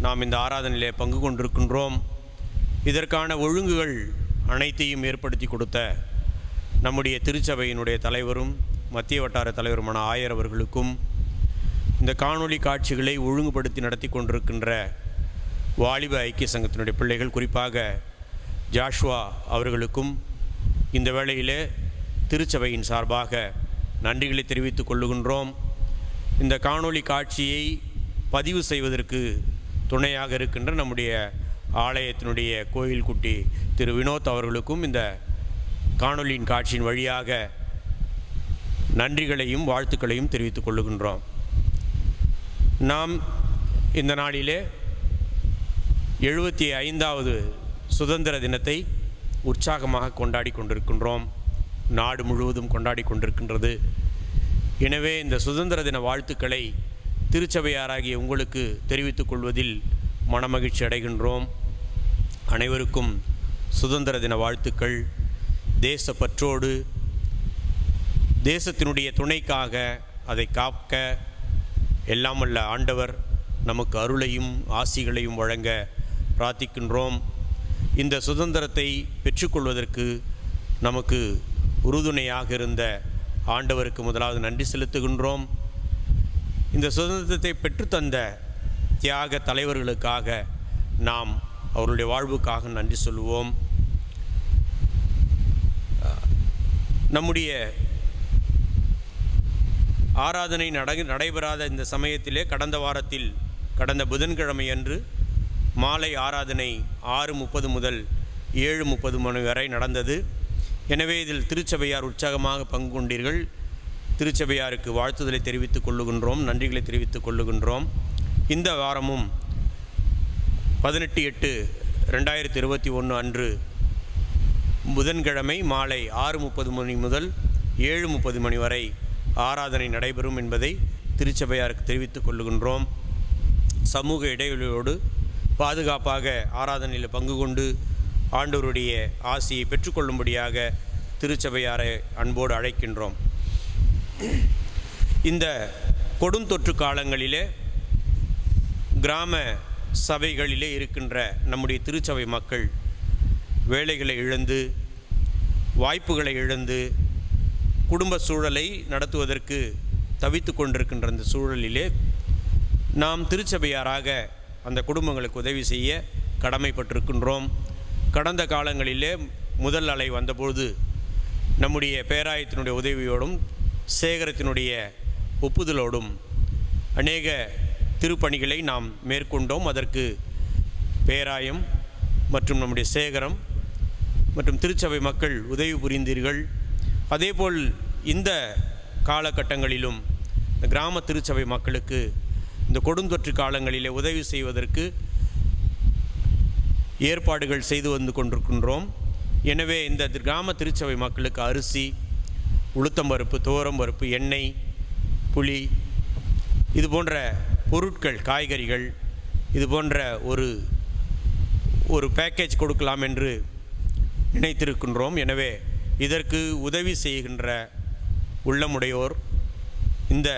Speaker 3: நாம் இந்த ஆராதனையிலே பங்கு கொண்டிருக்கின்றோம். இதற்கான ஒழுங்குகள் அனைத்தையும் ஏற்படுத்தி கொடுத்த நம்முடைய திருச்சபையினுடைய தலைவரும் மத்திய வட்டார தலைவருமான ஆயர் அவர்களுக்கும், இந்த காணொளி காட்சிகளை ஒழுங்குபடுத்தி நடத்தி கொண்டிருக்கின்ற வாலிப ஐக்கிய சங்கத்தினுடைய பிள்ளைகள், குறிப்பாக ஜாஷ்வா அவர்களுக்கும் இந்த வேளையிலே திருச்சபையின் சார்பாக நன்றிகளை தெரிவித்துக் கொள்ளுகின்றோம். இந்த காணொளி காட்சியை பதிவு செய்வதற்கு துணையாக இருக்கின்ற நம்முடைய ஆலயத்தினுடைய கோயில் குட்டி திரு வினோத் அவர்களுக்கும் இந்த காணொளியின் காட்சியின் வழியாக நன்றிகளையும் வாழ்த்துக்களையும் தெரிவித்துக் கொள்ளுகின்றோம். நாம் இந்த நாளிலே 75வது சுதந்திர தினத்தை உற்சாகமாக கொண்டாடி கொண்டிருக்கின்றோம். நாடு முழுவதும் கொண்டாடி கொண்டிருக்கின்றது. எனவே இந்த சுதந்திர தின வாழ்த்துக்களை திருச்சபையாராகிய உங்களுக்கு தெரிவித்துக் கொள்வதில் மனமகிழ்ச்சி அடைகின்றோம். அனைவருக்கும் சுதந்திர தின வாழ்த்துக்கள். தேசப்பற்றோடு தேசத்தினுடைய துணைக்காக அதை காக்க எல்லாம் வல்ல ஆண்டவர் நமக்கு அருளையும் ஆசிகளையும் வழங்க பிரார்த்திக்கின்றோம். இந்த சுதந்திரத்தை பெற்றுக்கொள்வதற்கு நமக்கு உறுதுணையாக இருந்த ஆண்டவருக்கு முதலாவது நன்றி செலுத்துகின்றோம். இந்த சுதந்திரத்தை பெற்றுத்தந்த தியாக தலைவர்களுக்காக நாம் அவருடைய வாழ்வுக்காக நன்றி சொல்லுவோம். நம்முடைய ஆராதனை நடைபெறாத இந்த சமயத்திலே கடந்த புதன்கிழமை அன்று மாலை ஆராதனை 6:30 முதல் 7:30 மணி வரை நடந்தது. எனவே இதில் திருச்சபையார் உற்சாகமாக பங்கு கொண்டீர்கள். திருச்சபையாருக்கு வாழ்த்துதலை தெரிவித்துக் கொள்ளுகின்றோம், நன்றிகளை தெரிவித்துக் கொள்ளுகின்றோம். இந்த வாரமும் 18/8/2021 அன்று புதன்கிழமை மாலை 6:30 மணி முதல் 7:30 மணி வரை ஆராதனை நடைபெறும் என்பதை திருச்சபையாருக்கு தெரிவித்துக் கொள்ளுகின்றோம். சமூக இடைவெளியோடு பாதுகாப்பாக ஆராதனையில் பங்கு கொண்டு ஆண்டவருடைய ஆசியை பெற்றுக்கொள்ளும்படியாக திருச்சபையாரை அன்போடு அழைக்கின்றோம். இந்த கொடுந்தொற்று காலங்களிலே கிராம சபைகளிலே இருக்கின்ற நம்முடைய திருச்சபை மக்கள் வேலைகளை இழந்து, வாய்ப்புகளை இழந்து, குடும்ப சூழலை நடத்துவதற்கு தவித்து கொண்டிருக்கின்ற அந்த சூழலிலே நாம் திருச்சபையாராக அந்த குடும்பங்களுக்கு உதவி செய்ய கடமைப்பட்டிருக்கின்றோம். கடந்த காலங்களிலே முதல் அலை வந்தபோது நம்முடைய பேராயத்தினுடைய உதவியோடும் சேகரத்தினுடைய ஒப்புதலோடும் அநேக திருப்பணிகளை நாம் மேற்கொண்டோம். அதற்கு பேராயம் மற்றும் நம்முடைய சேகரம் மற்றும் திருச்சபை மக்கள் உதவி புரிந்தீர்கள். அதேபோல் இந்த காலகட்டங்களிலும் இந்த கிராம திருச்சபை மக்களுக்கு இந்த கொடுந்தொற்று காலங்களிலே உதவி செய்வதற்கு ஏற்பாடுகள் செய்து வந்து கொண்டிருக்கின்றோம். எனவே இந்த கிராம திருச்சபை மக்களுக்கு அரிசி, உளுத்தம்பருப்பு, துவரம்பருப்பு, எண்ணெய், புளி, இது போன்ற பொருட்கள், காய்கறிகள், இது போன்ற ஒரு பேக்கேஜ் கொடுக்கலாம் என்று நினைத்திருக்கின்றோம். எனவே இதற்கு உதவி செய்கின்ற உள்ளமுடையோர் இந்த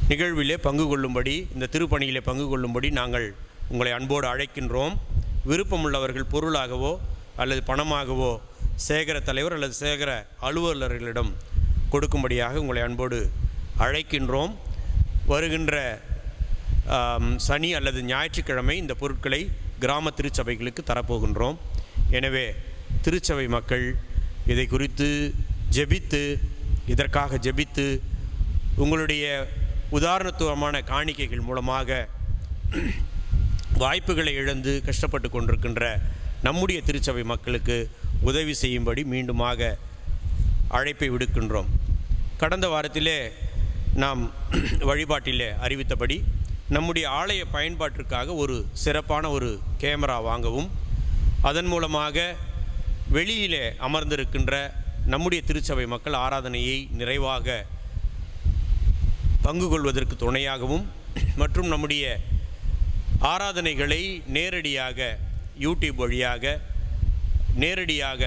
Speaker 3: நிகழ்விலே பங்கு கொள்ளும்படி, இந்த திருப்பணியிலே பங்கு கொள்ளும்படி நாங்கள் உங்களை அன்போடு அழைக்கின்றோம். விருப்பமுள்ளவர்கள் பொருளாகவோ அல்லது பணமாகவோ சேகர தலைவர் அல்லது சேகர அலுவலர்களிடம் கொடுக்கும்படியாக உங்களை அன்போடு அழைக்கின்றோம். வருகின்ற சனி அல்லது ஞாயிற்றுக்கிழமை இந்த பொருட்களை கிராம திருச்சபைகளுக்கு தரப்போகின்றோம். எனவே திருச்சபை மக்கள் இதை குறித்து இதற்காக ஜெபித்து உங்களுடைய உதாரணத்துவமான காணிக்கைகள் மூலமாக வாய்ப்புகளை இழந்து கஷ்டப்பட்டு கொண்டிருக்கின்ற நம்முடைய திருச்சபை மக்களுக்கு உதவி செய்யும்படி மீண்டுமாக அழைப்பை விடுக்கின்றோம். கடந்த வாரத்திலே நாம் வழிபாட்டிலே அறிவித்தபடி நம்முடைய ஆலய பயன்பாட்டிற்காக ஒரு சிறப்பான ஒரு கேமரா வாங்கவும், அதன் மூலமாக வெளியிலே அமர்ந்திருக்கின்ற நம்முடைய திருச்சபை மக்கள் ஆராதனையை நிறைவாக பங்கு கொள்வதற்கு துணையாகவும் மற்றும் நம்முடைய ஆராதனைகளை நேரடியாக யூடியூப் வழியாக நேரடியாக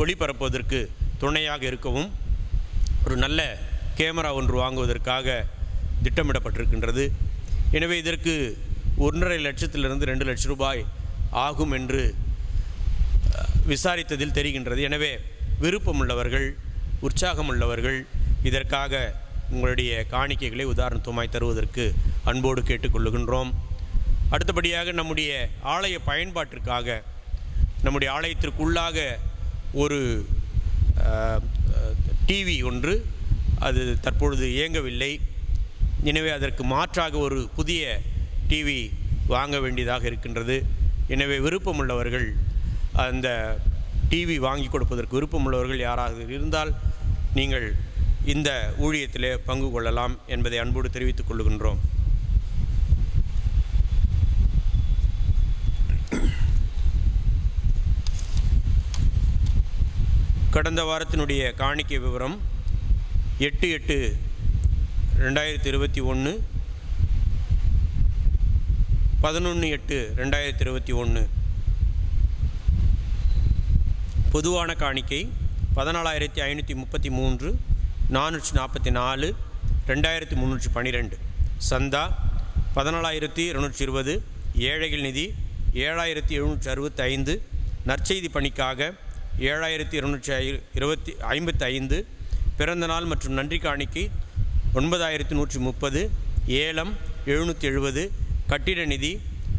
Speaker 3: ஒளிபரப்புவதற்கு துணையாக இருக்கவும் ஒரு நல்ல கேமரா ஒன்று வாங்குவதற்காக திட்டமிடப்பட்டிருக்கின்றது. எனவே இதற்கு 1.5 லட்சத்திலிருந்து 2 லட்சம் ரூபாய் ஆகும் என்று விசாரித்ததில் தெரிகின்றது. எனவே விருப்பமுள்ளவர்கள், உற்சாகமுள்ளவர்கள் இதற்காக உங்களுடைய காணிக்கைகளை உதாரணத்துவமாய் தருவதற்கு அன்போடு கேட்டுக்கொள்ளுகின்றோம். அடுத்தபடியாக நம்முடைய ஆலய பயன்பாட்டிற்காக நம்முடைய ஆலயத்திற்குள்ளாக ஒரு டிவி ஒன்று அது தற்பொழுது இயங்கவில்லை. எனவே அதற்கு மாற்றாக ஒரு புதிய டிவி வாங்க வேண்டியதாக இருக்கின்றது. எனவே விருப்பமுள்ளவர்கள், அந்த டிவி வாங்கி கொடுப்பதற்கு விருப்பமுள்ளவர்கள் யாராக இருந்தால் நீங்கள் இந்த ஊழியத்திலே பங்கு கொள்ளலாம் என்பதை அன்போடு தெரிவித்துக் கொள்ளுகின்றோம். கடந்த வாரத்தினுடைய காணிக்கை விவரம் 8/8/2021, 11/8/2021. பொதுவான காணிக்கை 14,533, 444, 2,312. சந்தா 14,220. ஏழைகள் நிதி 7,765. நற்செய்தி பணிக்காக 7,255. பிறந்தநாள் மற்றும் நன்றி காணிக்கை 9,130. ஏலம் 770. கட்டிட நிதி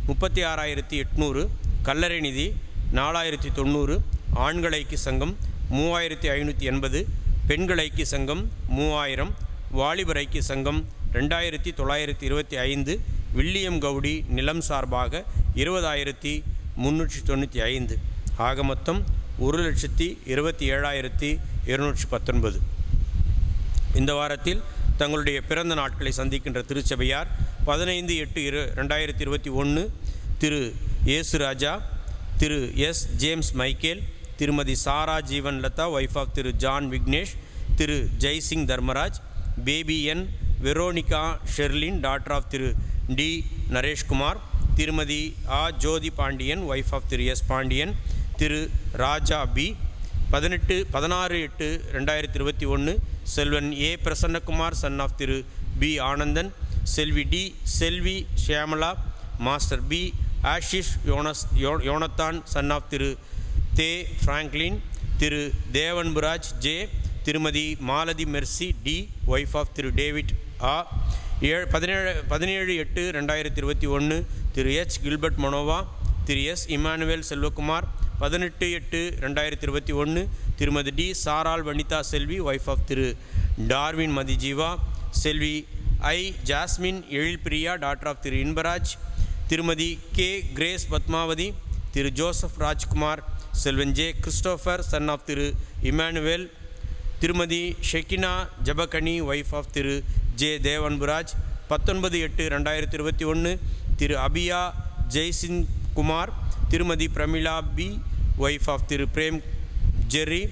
Speaker 3: 36,800. கல்லறை நிதி 4,090. ஆண்கள் ஐக்கிய சங்கம் 3,580. பெண்கள் ஐக்கிய சங்கம் 3000, வாலிபர் ஐக்கிய சங்கம் 2925, வில்லியம் கவுடி நிலம் சார்பாக 20,395. ஆக மொத்தம் 1,27,219. இந்த வாரத்தில் தங்களுடைய பிறந்த நாட்களை சந்திக்கின்ற திருச்சபையார் 15/8/2021 திரு ஏசுராஜா, திரு எஸ் ஜேம்ஸ் மைக்கேல், திருமதி Sarah Jeevan Latha wife of திரு ஜான் விக்னேஷ், திரு Jaisingh Dharmaraj, baby N Veronica Sherlin daughter of திரு டி நரேஷ்குமார், திருமதி ஆ ஜோதி பாண்டியன் ஒய்ஃப் ஆஃப் திரு எஸ் பாண்டியன், திரு ராஜா பி. 16/8/2021 செல்வன் ஏ பிரசன்னகுமார் சன் ஆஃப் திரு பி ஆனந்தன், செல்வி D Selvi Shyamala, master P Ashish Yonathan son of திரு தே ஃப்ராங்க்லின், திரு தேவன்புராஜ் ஜே, திருமதி Malathi Mercy D wife of திரு டேவிட் ஆ. 17/8/2021 திரு எச் கில்பர்ட் மனோவா, திரு எஸ் இமானுவேல் செல்வகுமார். 18/8/2021 திருமதி D Saral Vanitha Selvi wife of திரு டார்வின் மதிஜீவா, செல்வி I Jasmine Ezhilpriya daughter of திரு இன்பராஜ், திருமதி கே கிரேஸ் பத்மாவதி, திரு ஜோசப் ராஜ்குமார், செல்வன் ஜே கிறிஸ்டோஃபர் சன் ஆஃப் திரு இமானுவேல், திருமதி ஷெக்கினா ஜபகனி ஒய்ஃப் ஆஃப் திரு ஜே தேவன்புராஜ். 19/8/2021 திரு அபியா ஜெய்சிங் குமார், திருமதி Pramila P wife of Thiru frame Jerry,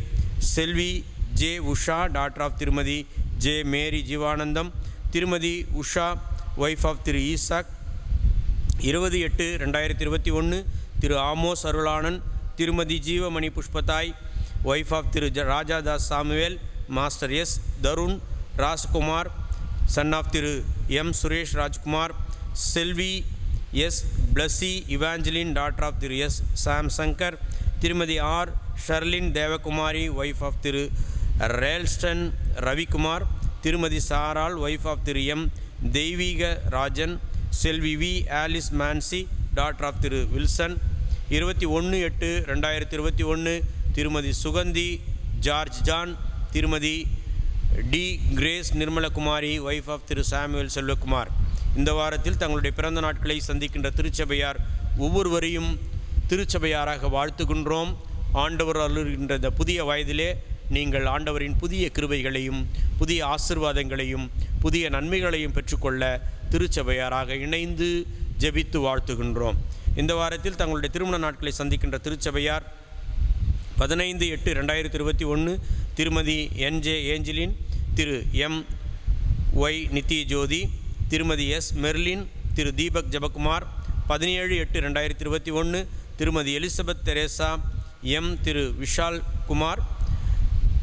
Speaker 3: செல்வி ஜே உஷா டாக்டர் ஆஃப் திருமதி ஜே மேரி ஜீவானந்தம், திருமதி உஷா ஒய்ஃப் ஆஃப் திரு ஈசாக். 20/8/2021 திரு ஆமோஸ் அருளானன், திருமதி ஜீவமணி புஷ்பதாய் ஒய்ஃப் ஆஃப் திரு Rajadas Samuel, master S Tarun Rajkumar son of திரு எம் சுரேஷ் ராஜ்குமார், செல்வி S Blessy Evangeline daughter of திரு எஸ் சாம் சங்கர், திருமதி R Sherlin Devakumari wife of திரு ரேல்ஸ்டன் ரவிக்குமார், திருமதி சாரால் ஒய்ஃப் ஆஃப் திரு எம் தெய்வீக ராஜன், செல்வி V Alice Mansi doctor of திரு வில்சன். 21/8/2021 திருமதி சுகந்தி ஜார்ஜ் ஜான், திருமதி D Grace Nirmalakumari wife of திரு சாமுவேல் செல்வகுமார். இந்த வாரத்தில் தங்களுடைய பிறந்த நாட்களை சந்திக்கின்ற திருச்சபையார் ஒவ்வொருவரையும் திருச்சபையாராக வாழ்த்துகின்றோம். ஆண்டவர் அருளுகின்ற இந்த புதிய வயதிலே நீங்கள் ஆண்டவரின் புதிய கிருபைகளையும் புதிய ஆசீர்வாதங்களையும் புதிய நன்மைகளையும் பெற்றுக்கொள்ள திருச்சபையாராக இணைந்து ஜெபித்து வாழ்த்துகின்றோம். இந்த வாரத்தில் தங்களுடைய திருமண நாட்களை சந்திக்கின்ற திருச்சபையார் 15/8/2021 திருமதி என்ஜே ஏஞ்சலின், திரு எம் ஒய் நித்திய ஜோதி, திருமதி எஸ் மெர்லின், திரு தீபக் ஜபகுமார். 17/8/2021 திருமதி எலிசபெத் தெரேசா எம், திரு விஷால் குமார்.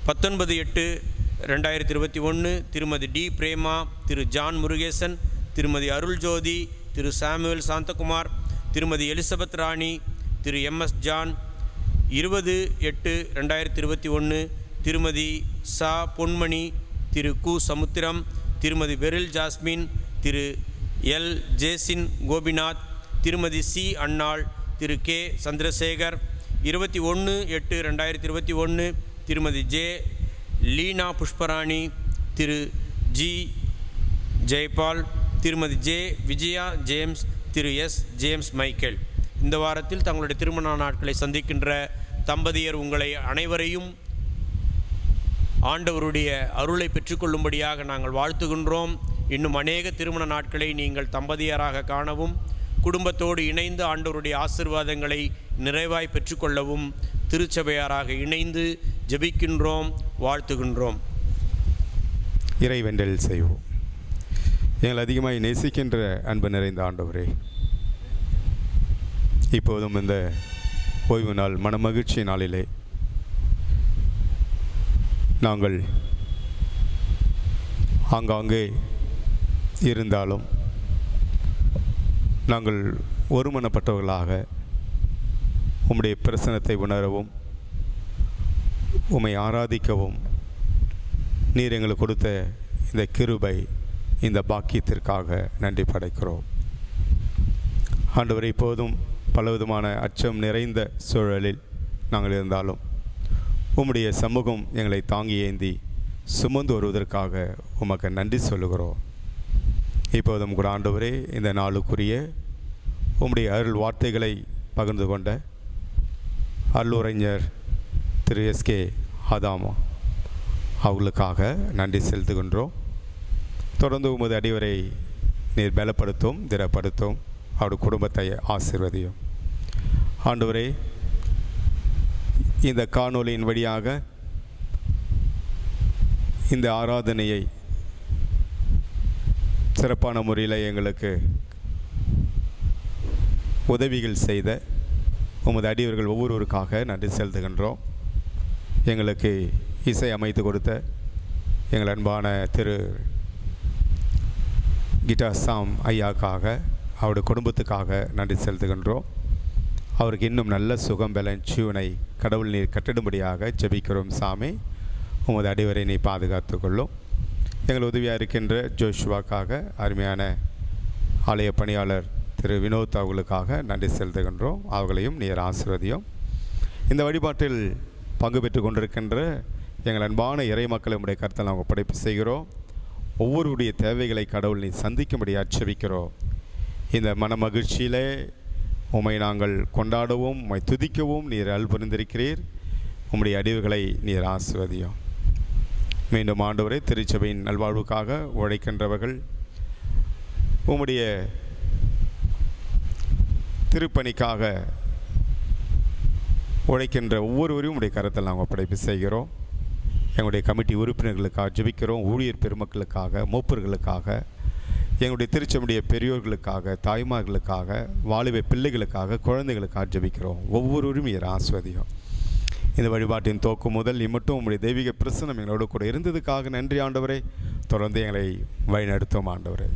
Speaker 3: 19/8/2021 திருமதி டி பிரேமா, திரு ஜான் முருகேசன், திருமதி அருள் ஜோதி, திரு சாமுவேல் சாந்தகுமார், திருமதி எலிசபெத் ராணி, திரு எம்எஸ் ஜான். 20/8/2021 திருமதி சா பொன்மணி, திரு கு சமுத்திரம், திருமதி பெரில் ஜாஸ்மின், திரு எல் ஜேசின் கோபிநாத், திருமதி சி அன்னாள், திரு கே சந்திரசேகர். 21/8/2021 திருமதி ஜே லீனா புஷ்பராணி, திரு ஜி ஜெயபால், திருமதி ஜே விஜயா ஜேம்ஸ், திரு எஸ் ஜேம்ஸ் மைக்கேல். இந்த வாரத்தில் தங்களுடைய திருமண நாட்களை சந்திக்கின்ற தம்பதியர் உங்களை அனைவரையும் ஆண்டவருடைய அருளை பெற்றுக்கொள்ளும்படியாக நாங்கள் வாழ்த்துகின்றோம். இன்னும் அநேக திருமண நாட்களை நீங்கள் தம்பதியராக காணவும் குடும்பத்தோடு இணைந்து ஆண்டவருடைய ஆசீர்வாதங்களை நிறைவாய் பெற்றுக்கொள்ளவும் திருச்சபையாராக இணைந்து ஜெபிக்கின்றோம், வாழ்த்துகின்றோம்.
Speaker 1: இறைவேண்டல் செய்வோம். எங்கள் அதிகமாய் நேசிக்கின்ற அன்பு நிறைந்த ஆண்டவரே, இப்போதும் இந்த ஓய்வு நாள் மனமகிழ்ச்சி நாளிலே நாங்கள் ஆங்காங்கே இருந்தாலும் நாங்கள் ஒருமனப்பட்டவர்களாக உம்முடைய பிரசன்னத்தை உணரவும் உம்மை ஆராதிக்கவும் நீர் எங்களுக்கு கொடுத்த இந்த கிருபை, இந்த பாக்கியத்திற்காக நன்றி படைக்கிறோம். ஆண்டவரை, இப்போதும் பலவிதமான அச்சம் நிறைந்த சூழலில் நாங்கள் இருந்தாலும் உம்முடைய சமூகம் எங்களை தாங்கி ஏந்தி சுமந்து வருவதற்காக உமக்கு நன்றி சொல்லுகிறோம். இப்போதும் கூட ஆண்டவரே, இந்த நாளுக்குரிய உம்முடைய அருள் வார்த்தைகளை பகிர்ந்து கொண்ட அருளுரைஞர் திரு எஸ்கே ஆதாமா அவர்களுக்காக நன்றி செலுத்துகின்றோம். தொடர்ந்து உமது அடிவரை நீர் பலப்படுத்தும், திடப்படுத்தும், அவருடைய குடும்பத்தை ஆசீர்வதியும். ஆண்டவரே, இந்த காணொலியின் வழியாக இந்த ஆராதனையை சிறப்பான முறையில் எங்களுக்கு உதவிகள் செய்த உமது அடியவர்கள் ஒவ்வொருவருக்காக நன்றி செலுத்துகின்றோம். எங்களுக்கு இசை அமைத்து கொடுத்த எங்கள் அன்பான திரு கிட்டார் சாம் ஐயாக்காக, அவருடைய குடும்பத்துக்காக நன்றி செலுத்துகின்றோம். அவருக்கு இன்னும் நல்ல சுகம் பலன் ஜீவனை கடவுள் நீர் கட்டிடும்படியாக ஜெபிக்கிறோம். சாமி, உமது அடிவரை நீ பாதுகாத்து கொள்ளும். எங்கள் உதவியாக இருக்கின்ற ஜோஷுவாக்காக, அருமையான ஆலய பணியாளர் திரு வினோத் அவர்களுக்காக நன்றி செலுத்துகின்றோம். அவர்களையும் நீர் ஆசீர்வதியும். இந்த வழிபாட்டில் பங்கு பெற்று கொண்டிருக்கின்ற எங்கள் அன்பான இறை மக்களை உடைய கருத்தில் நாங்கள் படைப்பு செய்கிறோம். ஒவ்வொருடைய தேவைகளை கடவுள் நீ சந்திக்கும்படியாக ஜெபிக்கிறோம். இந்த மன மகிழ்ச்சியிலே உம்மை நாங்கள் கொண்டாடவும், உம்மை துதிக்கவும் நீர் அருள் புரிந்திருக்கிறீர். உம்முடைய அடிவுகளை நீர் ஆசீர்வதியும். மீண்டும் ஆண்டவரே, திருச்சபையின் நல்வாழ்வுக்காக உழைக்கின்றவர்கள், உம்முடைய திருப்பணிக்காக உழைக்கின்ற ஒவ்வொருவரையும் உடைய கருத்தில் நாங்கள் படைப்பு செய்கிறோம். எங்களுடைய கமிட்டி உறுப்பினர்களுக்காக ஜெபிக்கிறோம். ஊழியர் பெருமக்களுக்காக, மூப்பர்களுக்காக, எங்களுடைய திருச்சபையுடைய பெரியோர்களுக்காக, தாய்மார்களுக்காக, வாலிப பிள்ளைகளுக்காக, குழந்தைகளுக்காக ஜெபிக்கிறோம். ஒவ்வொருவரும் நீர் ஆசீர்வதியும். இந்த வழிபாட்டின் தோக்கம் முதல் இம்மட்டும் உங்களுடைய தெய்வீக பிரசன்னம் எங்களோடு கூட இருந்ததுக்காக நன்றி ஆண்டவரே. தொடர்ந்து எங்களை வழிநடத்தும் ஆண்டவரே.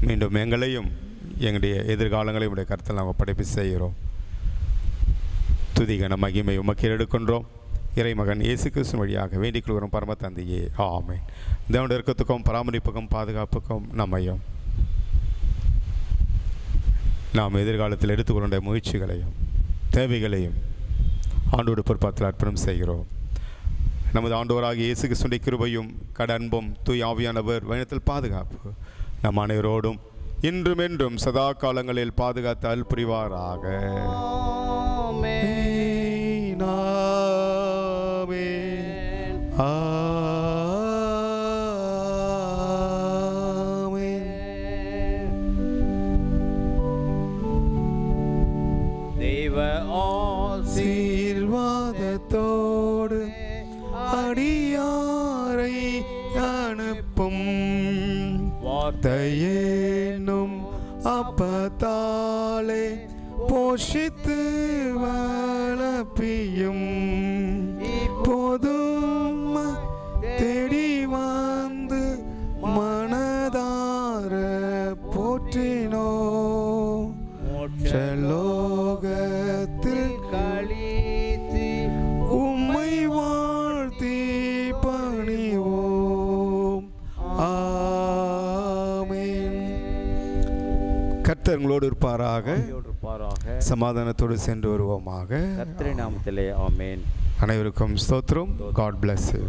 Speaker 1: மீண்டும் எங்களையும் எங்களுடைய எதிர்காலங்களையும் உடைய கருத்தில் நாங்கள் படைப்பு செய்கிறோம். துதிகன மகிமை உமக்கு எடுக்கின்றோம். இறைமகன் இயேசு கிறிஸ்து வழியாக வேண்டிக் கொள்கிறோம் பரம தந்தையே, ஆமென். தேவனுடைய இரக்கத்துக்கும் பராமரிப்புக்கும் பாதுகாப்புக்கும் நம்மையும் நாம் எதிர்காலத்தில் எடுத்துக்கொண்ட முயற்சிகளையும் தேவைகளையும் ஆண்டோடு பொறுப்பாத்தில் அர்ப்பணம் செய்கிறோம். நமது ஆண்டவராகிய இயேசு கிறிஸ்துவின் கிருபையும் அன்பும் தூய ஆவியானவர் வழிநடத்தல் பாதுகாப்பு நம் அனைவரோடும் இன்றும் என்றும் சதா காலங்களில் பாதுகாத்து அருள் புரிவாராக.
Speaker 2: தெய்வ
Speaker 1: ஆசீர்வாதத்தோடு அடியாரை அனுப்பும் வார்த்தையேனும் அப்பத்தாலே போஷித்து வளர்ப்பியும் இப்போதும் தேடி வந்து மனதார போற்றினோ மோட்சலோகத்தில் கழித்து உம்மை வாழ்த்தி பணிவோம். ஆமென். கர்த்தர் உங்களோடு இருப்பாராக. சமாதானத்தோடு சென்று வருவோமாக.
Speaker 2: கர்த்தரின் நாமத்திலே ஆமென்.
Speaker 1: அனைவருக்கும் ஸ்தோத்திரம். God bless you.